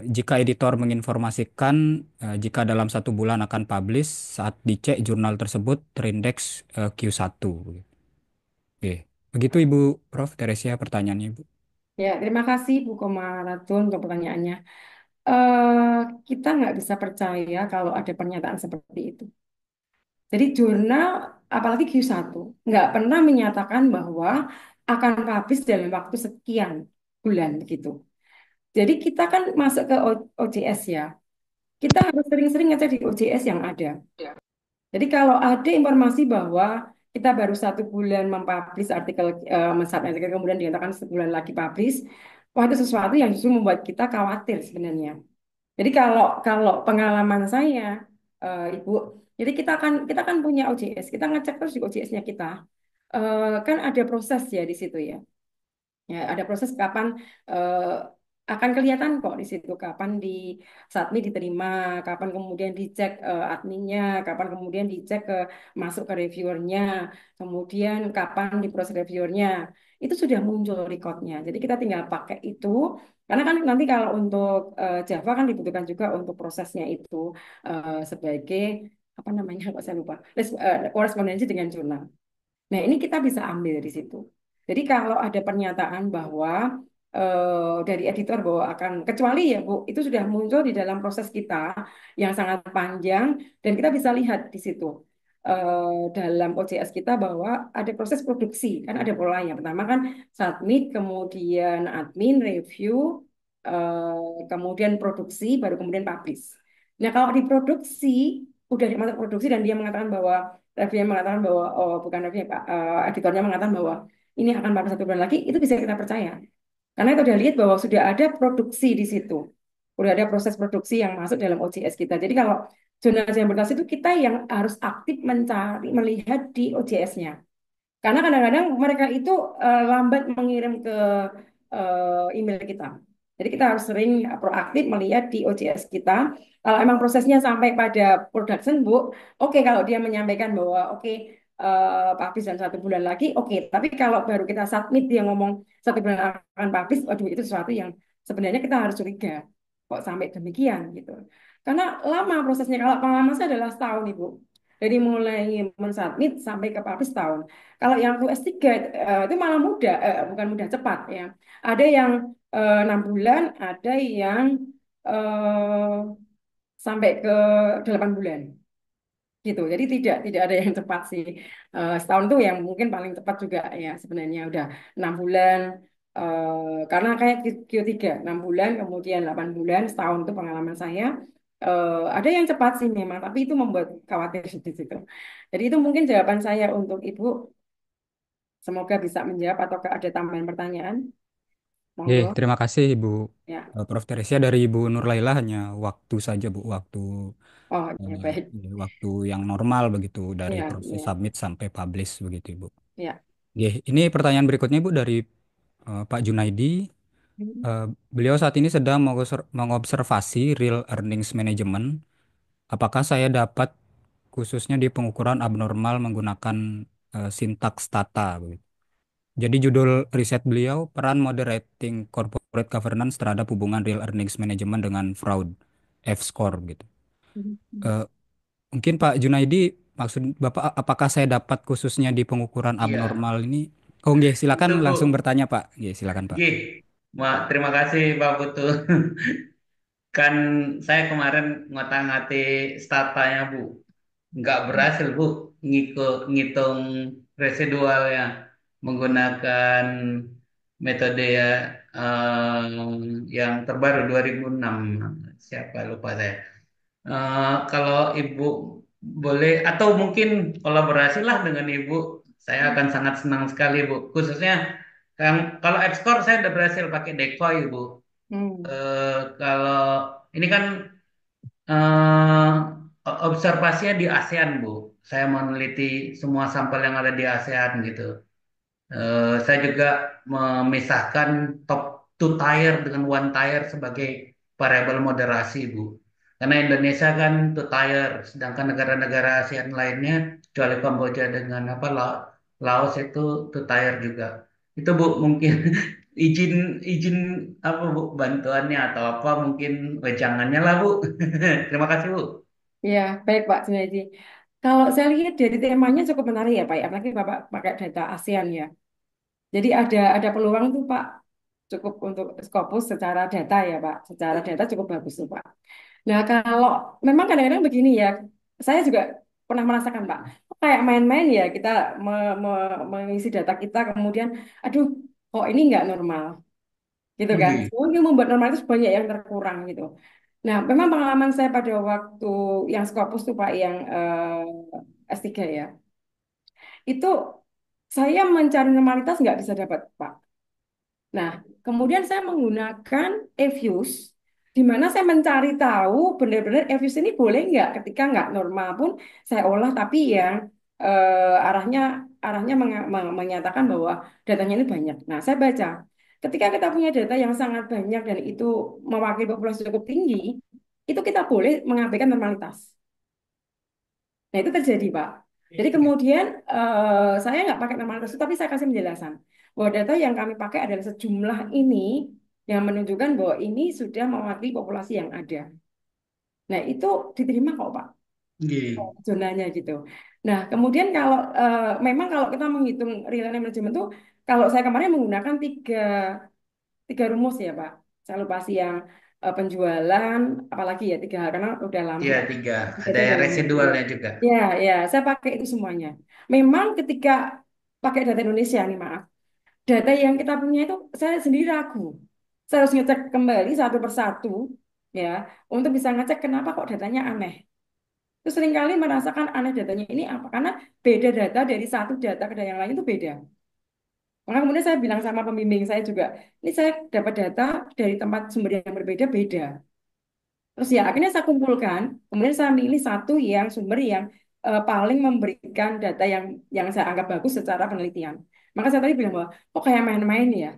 Jika editor menginformasikan jika dalam 1 bulan akan publish, saat dicek jurnal tersebut terindeks Q1. Oke, begitu Ibu Prof. Teresia pertanyaannya, Ibu. Ya, terima kasih Bu Komaratun untuk pertanyaannya. Eh, kita nggak bisa percaya kalau ada pernyataan seperti itu. Jadi jurnal, apalagi Q1, nggak pernah menyatakan bahwa akan publish dalam waktu sekian bulan begitu. Jadi kita kan masuk ke OJS ya. Kita harus sering-sering ngecek di OJS yang ada. Jadi kalau ada informasi bahwa kita baru 1 bulan mempublish artikel, artikel kemudian dinyatakan 1 bulan lagi publish, wah itu sesuatu yang justru membuat kita khawatir sebenarnya. Jadi kalau kalau pengalaman saya, Ibu, jadi kita kan punya OJS, kita ngecek terus di OJS-nya kita. Kan ada proses ya di situ ya. Ya, ada proses kapan eh, akan kelihatan kok di situ kapan di submit diterima, kapan kemudian dicek adminnya, kapan kemudian dicek ke masuk ke reviewernya, kemudian kapan diproses reviewernya. Itu sudah muncul recordnya. Jadi kita tinggal pakai itu karena kan nanti kalau untuk Java kan dibutuhkan juga untuk prosesnya itu sebagai apa namanya kok saya lupa korespondensi dengan jurnal. Nah, ini kita bisa ambil di situ. Jadi kalau ada pernyataan bahwa dari editor bahwa akan kecuali ya Bu, itu sudah muncul di dalam proses kita yang sangat panjang dan kita bisa lihat di situ dalam OJS kita bahwa ada proses produksi kan ada polanya. Pertama kan submit, kemudian admin, review, kemudian produksi, baru kemudian publish. Nah kalau di produksi udah masuk produksi dan dia mengatakan bahwa review mengatakan bahwa oh bukan review Pak, editornya mengatakan bahwa ini akan publish 1 bulan lagi, itu bisa kita percaya. Karena kita udah lihat bahwa sudah ada produksi di situ. Udah ada proses produksi yang masuk dalam OJS kita. Jadi kalau jurnal yang berkas itu kita yang harus aktif mencari, melihat di OJS-nya. Karena kadang-kadang mereka itu lambat mengirim ke email kita. Jadi kita harus sering proaktif melihat di OJS kita. Kalau emang prosesnya sampai pada production, Bu, oke kalau dia menyampaikan bahwa oke publish dan 1 bulan lagi, oke. Tapi kalau baru kita submit dia ngomong 1 bulan akan publish, waduh itu sesuatu yang sebenarnya kita harus curiga. Kok sampai demikian gitu. Karena lama prosesnya. Kalau pengalaman saya adalah setahun, Ibu. Dari mulai mensubmit sampai ke publish tahun. Kalau yang aku S3 itu malah mudah, bukan mudah cepat ya. Ada yang 6 bulan, ada yang eh, sampai ke 8 bulan gitu. Jadi tidak ada yang cepat sih. Setahun tuh yang mungkin paling cepat juga ya sebenarnya udah 6 bulan. Karena kayak Q3 6 bulan, kemudian 8 bulan, setahun tuh pengalaman saya. Ada yang cepat sih memang, tapi itu membuat khawatir di situ. Jadi itu mungkin jawaban saya untuk Ibu. Semoga bisa menjawab atau ada tambahan pertanyaan. Monggo. Terima kasih Ibu Ya. Prof. Teresia. Dari Ibu Nurlaila hanya waktu saja Bu, Oh, ya eh, baik. waktu yang normal begitu dari Ya, proses ya, submit sampai publish begitu Ibu. ya. Ini pertanyaan berikutnya Bu dari Pak Junaidi. Eh, Beliau saat ini sedang mengobservasi real earnings management. Apakah saya dapat khususnya di pengukuran abnormal menggunakan sintaks Tata begitu. Jadi judul riset beliau peran moderating corporate governance terhadap hubungan real earnings management dengan fraud F-score gitu. Eh, Mungkin Pak Junaidi maksud Bapak apakah saya dapat khususnya di pengukuran Iya, abnormal ini? Oh nggih, silakan itu Bu. langsung bertanya Pak. Nggih, silakan Pak. Gih, terima kasih Pak Putu. Kan saya kemarin ngotak-ngatik statanya Bu. Nggak berhasil Bu ngitung residualnya menggunakan metode ya yang terbaru 2006. Siapa lupa saya. Kalau Ibu boleh atau mungkin kolaborasi lah dengan Ibu, saya akan sangat senang sekali Bu. Khususnya kalau ekspor saya udah berhasil pakai Decoy Bu. Hmm. Kalau ini kan eh, observasinya di ASEAN Bu. Saya meneliti semua sampel yang ada di ASEAN gitu. Saya juga memisahkan top two tier dengan one tier sebagai variabel moderasi, Bu. Karena Indonesia kan two tier, sedangkan negara-negara ASEAN lainnya, kecuali Kamboja dengan Laos itu two tier juga. Itu Bu mungkin izin izin apa Bu bantuannya atau apa mungkin wejangannya lah Bu. Terima kasih Bu. Ya, baik Pak Junaidi. Kalau saya lihat dari temanya cukup menarik ya Pak, ya. Apalagi Bapak pakai data ASEAN ya. Jadi ada peluang tuh Pak, cukup untuk Scopus secara data ya Pak. Secara data cukup bagus tuh Pak. Nah kalau memang kadang-kadang begini ya, saya juga pernah merasakan Pak, kayak main-main ya kita mengisi data kita kemudian, aduh kok ini nggak normal gitu kan. Nggih. Mungkin membuat normal itu banyak yang terkurang gitu. Nah, memang pengalaman saya pada waktu yang Scopus tuh Pak, yang S3 ya, itu saya mencari normalitas nggak bisa dapat Pak. Nah, kemudian saya menggunakan Evius, di mana saya mencari tahu benar-benar Evius ini boleh nggak ketika nggak normal pun saya olah, tapi yang arahnya arahnya menyatakan bahwa datanya ini banyak. Nah, saya baca, ketika kita punya data yang sangat banyak dan itu mewakili populasi cukup tinggi, itu kita boleh mengabaikan normalitas. Nah, itu terjadi, Pak. Jadi kemudian saya nggak pakai normalitas itu, tapi saya kasih penjelasan bahwa data yang kami pakai adalah sejumlah ini yang menunjukkan bahwa ini sudah mewakili populasi yang ada. Nah, itu diterima kok, Pak, Nggih. zonanya gitu. Nah, kemudian kalau memang kalau kita menghitung real time management itu, kalau saya kemarin menggunakan tiga rumus ya Pak. Saya lupa sih yang penjualan, apalagi ya tiga hal karena udah lama Iya, nggak tiga. Ada baca yang dalam buku ya. residualnya juga. Ya, ya, saya pakai itu semuanya. Memang ketika pakai data Indonesia nih maaf, data yang kita punya itu saya sendiri ragu. Saya harus ngecek kembali satu persatu ya untuk bisa ngecek kenapa kok datanya aneh. Terus seringkali merasakan aneh datanya ini apa? Karena beda data dari satu data ke data yang lain itu beda. Maka kemudian saya bilang sama pembimbing saya juga, ini saya dapat data dari tempat sumber yang berbeda-beda. Terus ya akhirnya saya kumpulkan, kemudian saya milih satu yang sumber yang paling memberikan data yang saya anggap bagus secara penelitian. Maka saya tadi bilang bahwa kok kayak main-main ya.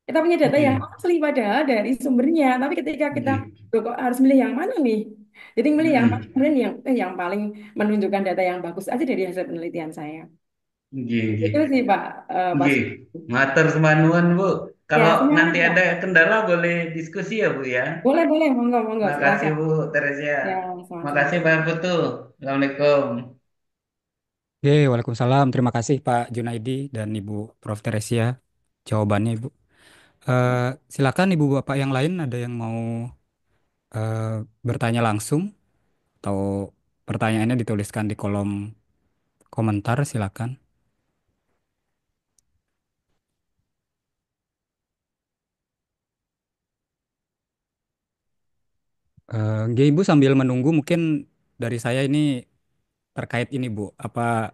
Kita punya data yang Oke. asli padahal dari sumbernya, tapi ketika kita Oke. "Loh, kok harus milih yang mana nih? Jadi milih yang mana Hmm. kemudian yang paling menunjukkan data yang bagus aja dari hasil penelitian saya. Oke, Itu oke. sih Pak, Pak. Oke. Matur semanuan, Bu. Kalau Ya, semangat nanti ada Pak. kendala boleh diskusi ya, Bu ya. Boleh, boleh, monggo, monggo, Makasih silakan. Bu Teresia. Ya, sama-sama. Makasih Pak Putu. Assalamualaikum. Oke, Waalaikumsalam. Terima kasih Pak Junaidi dan Ibu Prof. Teresia. Jawabannya Ibu. Eh, Silakan Ibu Bapak yang lain ada yang mau eh, bertanya langsung atau pertanyaannya dituliskan di kolom komentar, silakan. Oke, Ibu sambil menunggu mungkin dari saya ini terkait ini Bu, apa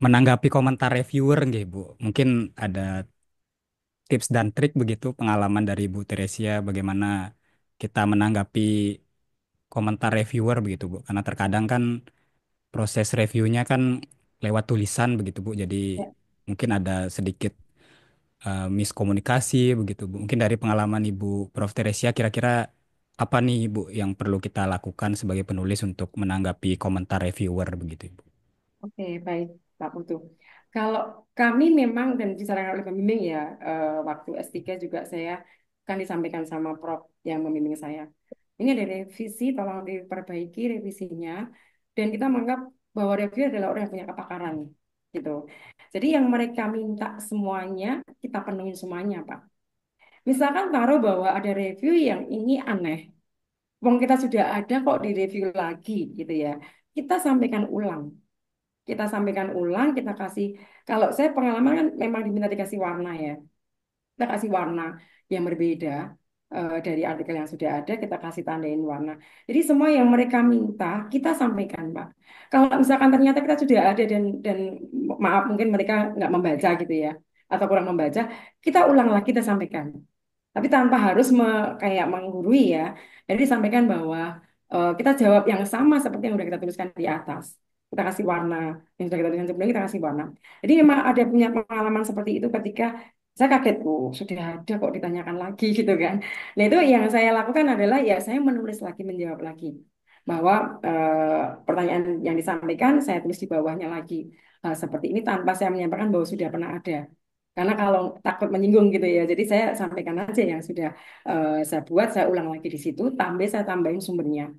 menanggapi komentar reviewer nggih Bu. Mungkin ada tips dan trik begitu pengalaman dari Bu Teresia bagaimana kita menanggapi komentar reviewer begitu Bu. Karena terkadang kan proses reviewnya kan lewat tulisan begitu Bu. Jadi Ya, mungkin ada sedikit miskomunikasi begitu Bu. Mungkin dari pengalaman Ibu Prof Teresia kira-kira apa nih Ibu yang perlu kita lakukan sebagai penulis untuk menanggapi komentar reviewer begitu Ibu. oke, baik, Pak Putu. Kalau kami memang dan disarankan oleh pembimbing ya, waktu S3 juga saya kan disampaikan sama Prof yang membimbing saya. Ini ada revisi, tolong diperbaiki revisinya. Dan kita menganggap bahwa review adalah orang yang punya kepakaran, gitu. Jadi yang mereka minta semuanya, kita penuhin semuanya, Pak. Misalkan taruh bahwa ada review yang ini aneh. Wong kita sudah ada kok di review lagi gitu ya. Kita sampaikan ulang. Kita sampaikan ulang, kita kasih kalau saya pengalaman kan memang diminta dikasih warna ya. Kita kasih warna yang berbeda dari artikel yang sudah ada, kita kasih tandain warna. Jadi semua yang mereka minta kita sampaikan, Pak. Kalau misalkan ternyata kita sudah ada dan maaf mungkin mereka nggak membaca gitu ya atau kurang membaca, kita ulang lagi kita sampaikan. Tapi tanpa harus kayak menggurui ya. Jadi disampaikan bahwa kita jawab yang sama seperti yang sudah kita tuliskan di atas. Kita kasih warna yang sudah kita tuliskan sebelumnya kita kasih warna. Jadi memang ada punya pengalaman seperti itu ketika saya kaget, oh sudah ada kok ditanyakan lagi gitu kan. Nah itu yang saya lakukan adalah ya saya menulis lagi menjawab lagi bahwa pertanyaan yang disampaikan saya tulis di bawahnya lagi. Seperti ini tanpa saya menyampaikan bahwa sudah pernah ada. Karena kalau takut menyinggung gitu ya, jadi saya sampaikan aja yang sudah saya buat, saya ulang lagi di situ, saya tambahin sumbernya.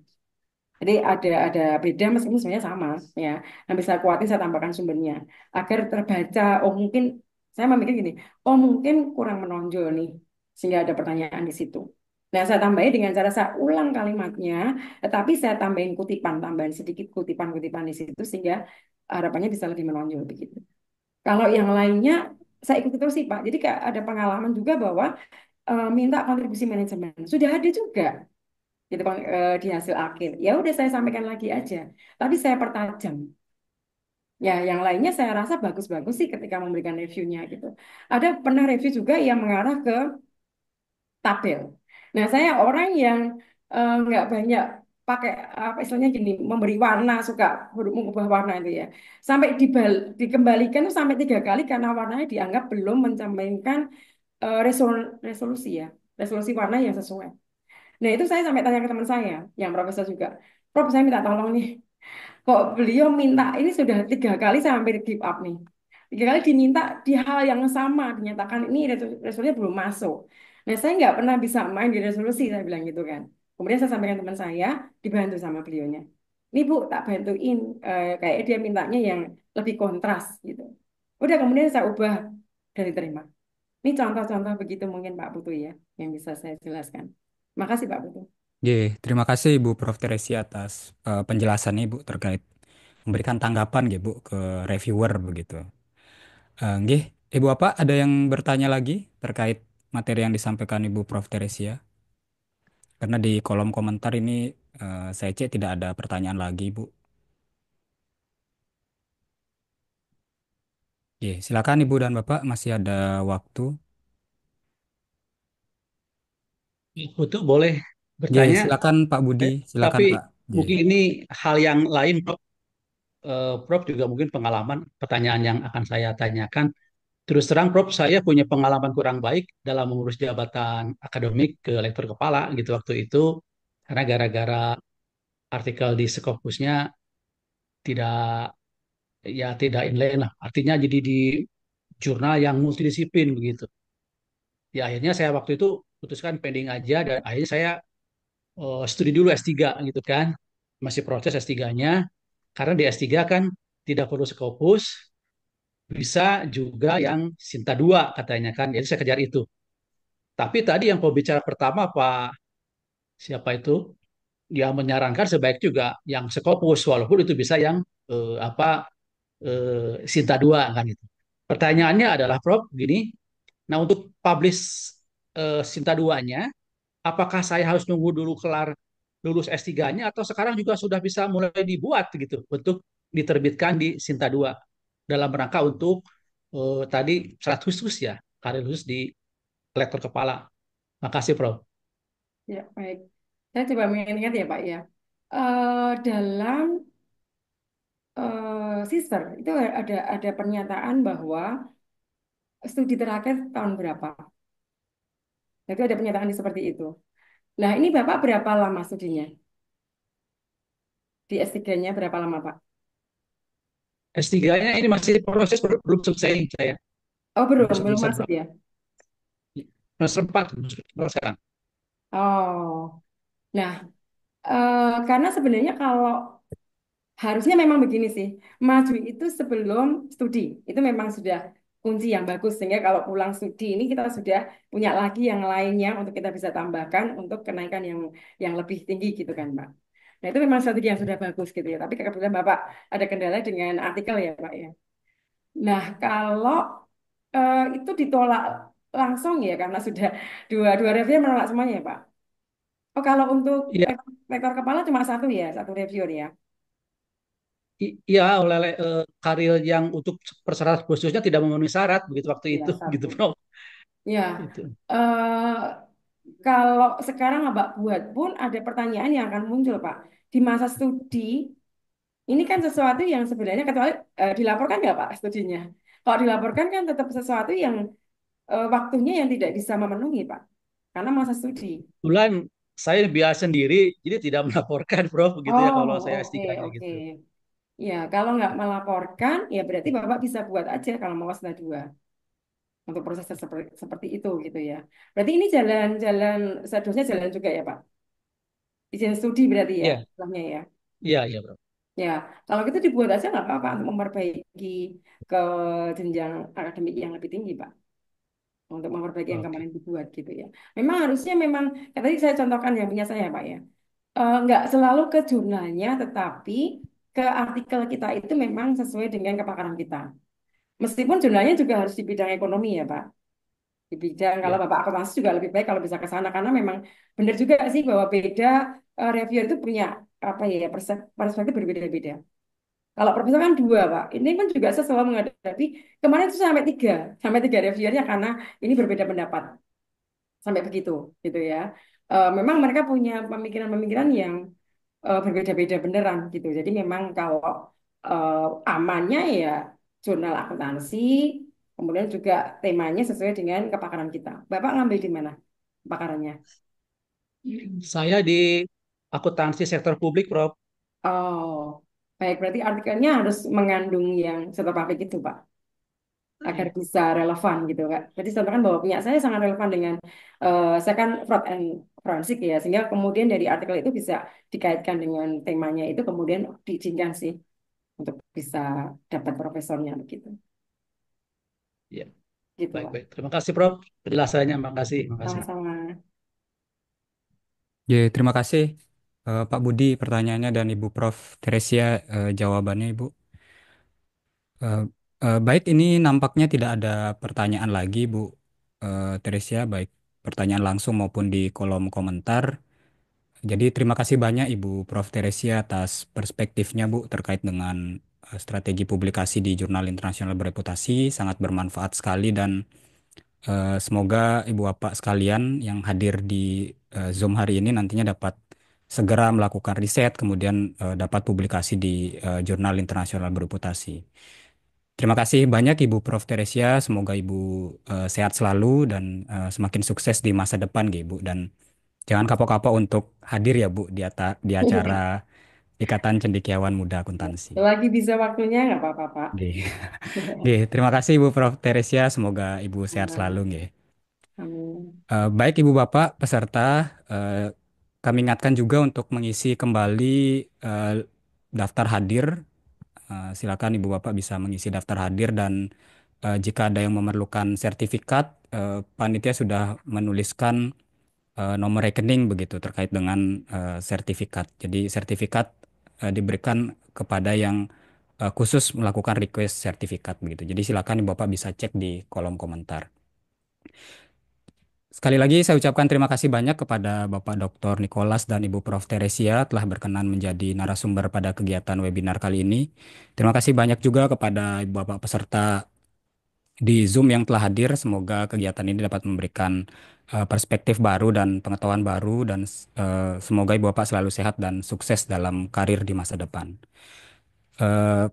Jadi ada beda meskipun sebenarnya sama ya. Yang bisa kuatin saya tambahkan sumbernya agar terbaca. Oh mungkin saya memikir gini, oh mungkin kurang menonjol nih sehingga ada pertanyaan di situ. Nah saya tambahin dengan cara saya ulang kalimatnya, tetapi saya tambahin kutipan, tambahin sedikit kutipan-kutipan di situ sehingga harapannya bisa lebih menonjol begitu. Kalau yang lainnya saya ikuti terus sih Pak. Jadi kayak ada pengalaman juga bahwa minta kontribusi manajemen. Sudah ada juga gitu Bang, di hasil akhir. Ya udah saya sampaikan lagi aja. Tapi saya pertajam. Ya, yang lainnya saya rasa bagus-bagus sih ketika memberikan reviewnya gitu. Ada pernah review juga yang mengarah ke tabel. Nah, saya orang yang nggak banyak pakai apa istilahnya gini, memberi warna, suka mengubah warna itu ya. Sampai dikembalikan tuh sampai 3 kali karena warnanya dianggap belum mencerminkan resolusi ya, resolusi warna yang sesuai. Nah, itu saya sampai tanya ke teman saya, yang profesor juga. Prof, saya minta tolong nih. Kok beliau minta, ini sudah 3 kali saya hampir give up nih. 3 kali diminta di hal yang sama, dinyatakan ini resolusinya belum masuk. Nah, saya nggak pernah bisa main di resolusi, saya bilang gitu kan. Kemudian saya sampaikan teman saya, dibantu sama beliaunya. Ini Bu, tak bantuin, kayak dia mintanya yang lebih kontras gitu. Udah kemudian saya ubah dan diterima. Ini contoh-contoh begitu mungkin Pak Putu ya, yang bisa saya jelaskan. Makasih Pak Putu. Terima kasih Ibu Prof. Teresi atas penjelasannya Ibu terkait memberikan tanggapan gitu Bu ke reviewer begitu. Nggih, Ibu apa ada yang bertanya lagi terkait materi yang disampaikan Ibu Prof. Teresia? Karena di kolom komentar ini saya cek tidak ada pertanyaan lagi, Bu. Silakan Ibu dan Bapak masih ada waktu. Itu boleh bertanya, Silakan Pak Budi, silakan tapi Pak. mungkin ini hal yang lain, Prof. Prof juga mungkin pengalaman pertanyaan yang akan saya tanyakan. Terus terang, Prof, saya punya pengalaman kurang baik dalam mengurus jabatan akademik ke lektor kepala gitu waktu itu, karena gara-gara artikel di Scopusnya tidak tidak inline lah. Artinya jadi di jurnal yang multidisiplin begitu. Ya akhirnya saya waktu itu putuskan pending aja dan akhirnya saya studi dulu S3 gitu kan. Masih proses S3-nya karena di S3 kan tidak perlu Scopus, bisa juga yang Sinta 2 katanya kan. Jadi saya kejar itu. Tapi tadi yang pembicara pertama Pak siapa itu? Dia menyarankan sebaik juga yang Scopus walaupun itu bisa yang Sinta 2 kan itu. Pertanyaannya adalah Prof gini, nah untuk publish Sinta 2-nya, apakah saya harus nunggu dulu kelar lulus S3-nya atau sekarang juga sudah bisa mulai dibuat gitu untuk diterbitkan di Sinta 2 dalam rangka untuk tadi syarat khusus ya, karir khusus di lektor kepala. Makasih Prof. Ya, baik. Saya coba mengingat ya Pak ya. Dalam sister itu ada pernyataan bahwa studi terakhir tahun berapa. Itu ada pernyataan seperti itu. Nah, ini Bapak berapa lama studinya? Di S3-nya berapa lama Pak? S3-nya ini masih proses belum selesai saya. Oh, belum, Belum belum semester masuk berapa? ya. Semester 4 sekarang. Oh. Nah, karena sebenarnya kalau harusnya memang begini sih, maju itu sebelum studi. Itu memang sudah kunci yang bagus. Sehingga kalau pulang studi ini kita sudah punya lagi yang lainnya untuk kita bisa tambahkan untuk kenaikan yang lebih tinggi gitu kan, Pak. Nah, itu memang strategi yang sudah bagus gitu ya. Tapi kebetulan Bapak ada kendala dengan artikel ya, Pak ya. Nah, kalau itu ditolak langsung ya karena sudah dua review menolak semuanya ya, Pak. Oh, kalau untuk Iya, rektor kepala cuma satu ya, satu review ya. iya oleh karir yang untuk persyaratan khususnya tidak memenuhi syarat begitu waktu Ya, itu gitu satu. Prof. Ya, Itu. eh, kalau sekarang Abak buat pun ada pertanyaan yang akan muncul, Pak. Di masa studi, ini kan sesuatu yang sebenarnya kecuali dilaporkan nggak, Pak, studinya? Kalau dilaporkan kan tetap sesuatu yang waktunya yang tidak bisa memenuhi, Pak. Karena masa studi. Kebetulan saya biasa sendiri jadi tidak melaporkan Prof gitu ya Oh, kalau saya oke, S3-nya oke. gitu. Ya, kalau nggak melaporkan, ya berarti Bapak bisa buat aja kalau mau S2 untuk proses seperti itu gitu ya. Berarti ini jalan-jalan seharusnya jalan juga ya Pak. Izin studi berarti ya, Iya, istilahnya ya. iya, iya Prof. Ya, kalau gitu dibuat aja nggak apa-apa untuk memperbaiki ke jenjang akademik yang lebih tinggi Pak. Untuk memperbaiki yang Oke. kemarin dibuat gitu ya. Memang harusnya memang, kayak tadi saya contohkan yang punya saya Pak ya. Nggak selalu ke jurnalnya, tetapi ke artikel kita itu memang sesuai dengan kepakaran kita. Meskipun jurnalnya juga harus di bidang ekonomi ya Pak. Di bidang kalau Iya. Bapak akuntansi juga lebih baik kalau bisa ke sana karena memang benar juga sih bahwa beda reviewer itu punya apa ya perspektif berbeda-beda. Kalau profesor kan dua Pak, ini pun juga saya selalu menghadapi kemarin itu sampai tiga reviewernya karena ini berbeda pendapat sampai begitu gitu ya. Memang mereka punya pemikiran-pemikiran yang berbeda-beda beneran gitu. Jadi memang kalau eh, amannya ya jurnal akuntansi, kemudian juga temanya sesuai dengan kepakaran kita. Bapak ngambil di mana kepakarannya? Saya di akuntansi sektor publik Prof. Oh, baik. Berarti artikelnya harus mengandung yang satu topik itu, Pak, agar Iya. bisa relevan gitu, Kak. Jadi contohkan bahwa punya saya sangat relevan dengan saya kan fraud and forensik ya, sehingga kemudian dari artikel itu bisa dikaitkan dengan temanya itu, kemudian diizinkan sih untuk bisa dapat profesornya begitu. Iya. gitu Baik, Pak. baik. Terima kasih, Prof. Penjelasannya, makasih, makasih. Sama-sama. Ya, terima kasih Pak Budi pertanyaannya dan Ibu Prof Teresia jawabannya Ibu. Eh, baik, ini nampaknya tidak ada pertanyaan lagi Bu Teresia, baik pertanyaan langsung maupun di kolom komentar. Jadi terima kasih banyak Ibu Prof Teresia atas perspektifnya Bu terkait dengan strategi publikasi di jurnal internasional bereputasi, sangat bermanfaat sekali dan semoga Ibu Bapak sekalian yang hadir di Zoom hari ini nantinya dapat segera melakukan riset, kemudian dapat publikasi di jurnal internasional bereputasi. Terima kasih banyak Ibu Prof Teresia, semoga Ibu sehat selalu dan semakin sukses di masa depan, Ibu. Dan jangan kapok-kapok untuk hadir ya Bu di acara Ikatan Cendekiawan Muda Akuntansi. Lagi bisa waktunya nggak apa-apa Pak. Oke. Oke, terima kasih Ibu Prof Teresia, semoga Ibu sehat selalu, nggih. Amin. Baik Ibu Bapak peserta, eh, kami ingatkan juga untuk mengisi kembali eh, daftar hadir. Silakan Ibu Bapak bisa mengisi daftar hadir dan jika ada yang memerlukan sertifikat, panitia sudah menuliskan nomor rekening begitu terkait dengan sertifikat. Jadi sertifikat diberikan kepada yang khusus melakukan request sertifikat begitu. Jadi silakan Ibu Bapak bisa cek di kolom komentar. Sekali lagi saya ucapkan terima kasih banyak kepada Bapak Dr. Nicholas dan Ibu Prof. Teresia telah berkenan menjadi narasumber pada kegiatan webinar kali ini. Terima kasih banyak juga kepada Ibu Bapak peserta di Zoom yang telah hadir. Semoga kegiatan ini dapat memberikan perspektif baru dan pengetahuan baru dan semoga Ibu Bapak selalu sehat dan sukses dalam karir di masa depan. Eh,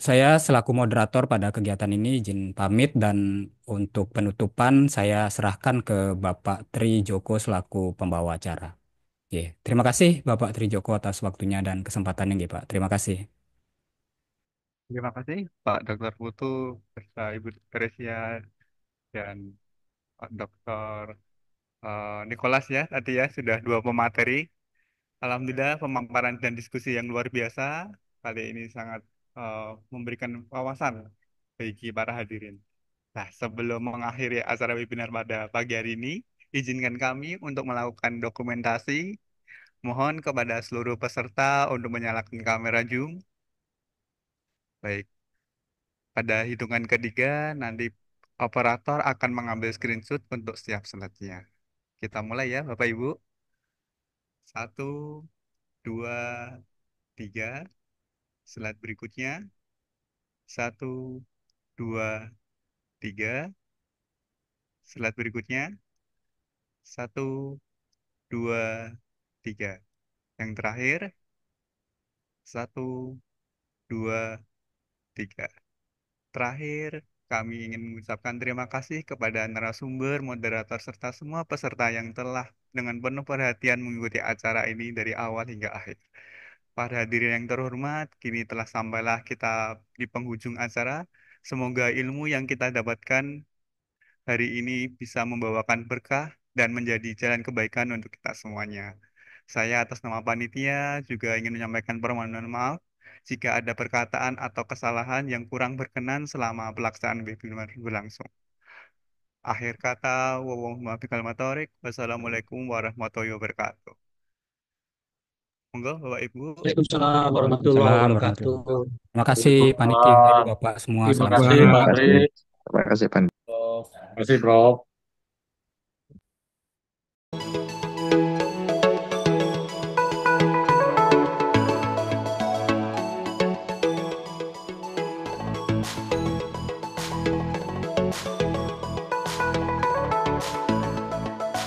saya selaku moderator pada kegiatan ini izin pamit dan untuk penutupan saya serahkan ke Bapak Tri Joko selaku pembawa acara. Oke, terima kasih Bapak Tri Joko atas waktunya dan kesempatannya, nggih, Pak. Terima kasih. Terima kasih Pak Dr. Putu serta Ibu Teresia dan Pak Dr. Nicholas ya tadi ya sudah dua pemateri. Alhamdulillah pemaparan dan diskusi yang luar biasa kali ini sangat memberikan wawasan bagi para hadirin. Nah, sebelum mengakhiri acara webinar pada pagi hari ini, izinkan kami untuk melakukan dokumentasi. Mohon kepada seluruh peserta untuk menyalakan kamera Zoom. Baik. Pada hitungan ketiga, nanti operator akan mengambil screenshot untuk setiap slide-nya. Kita mulai ya, Bapak Ibu. Satu, dua, tiga. Slide berikutnya. Satu, dua, tiga. Slide berikutnya. Satu, dua, tiga. Yang terakhir. Satu, dua, tiga. Terakhir, kami ingin mengucapkan terima kasih kepada narasumber, moderator, serta semua peserta yang telah dengan penuh perhatian mengikuti acara ini dari awal hingga akhir. Para hadirin yang terhormat, kini telah sampailah kita di penghujung acara. Semoga ilmu yang kita dapatkan hari ini bisa membawakan berkah dan menjadi jalan kebaikan untuk kita semuanya. Saya atas nama panitia juga ingin menyampaikan permohonan maaf jika ada perkataan atau kesalahan yang kurang berkenan selama pelaksanaan webinar berlangsung. Akhir kata, wassalamualaikum warahmatullahi wabarakatuh. Monggo, Bapak Ibu. Waalaikumsalam warahmatullahi Salam wabarakatuh. warahmatullahi wabarakatuh. Terima kasih panitia, Ibu Bapak semua. Terima Selamat kasih, siang. Pak Tri. Terima kasih, Pak. Terima kasih, Prof.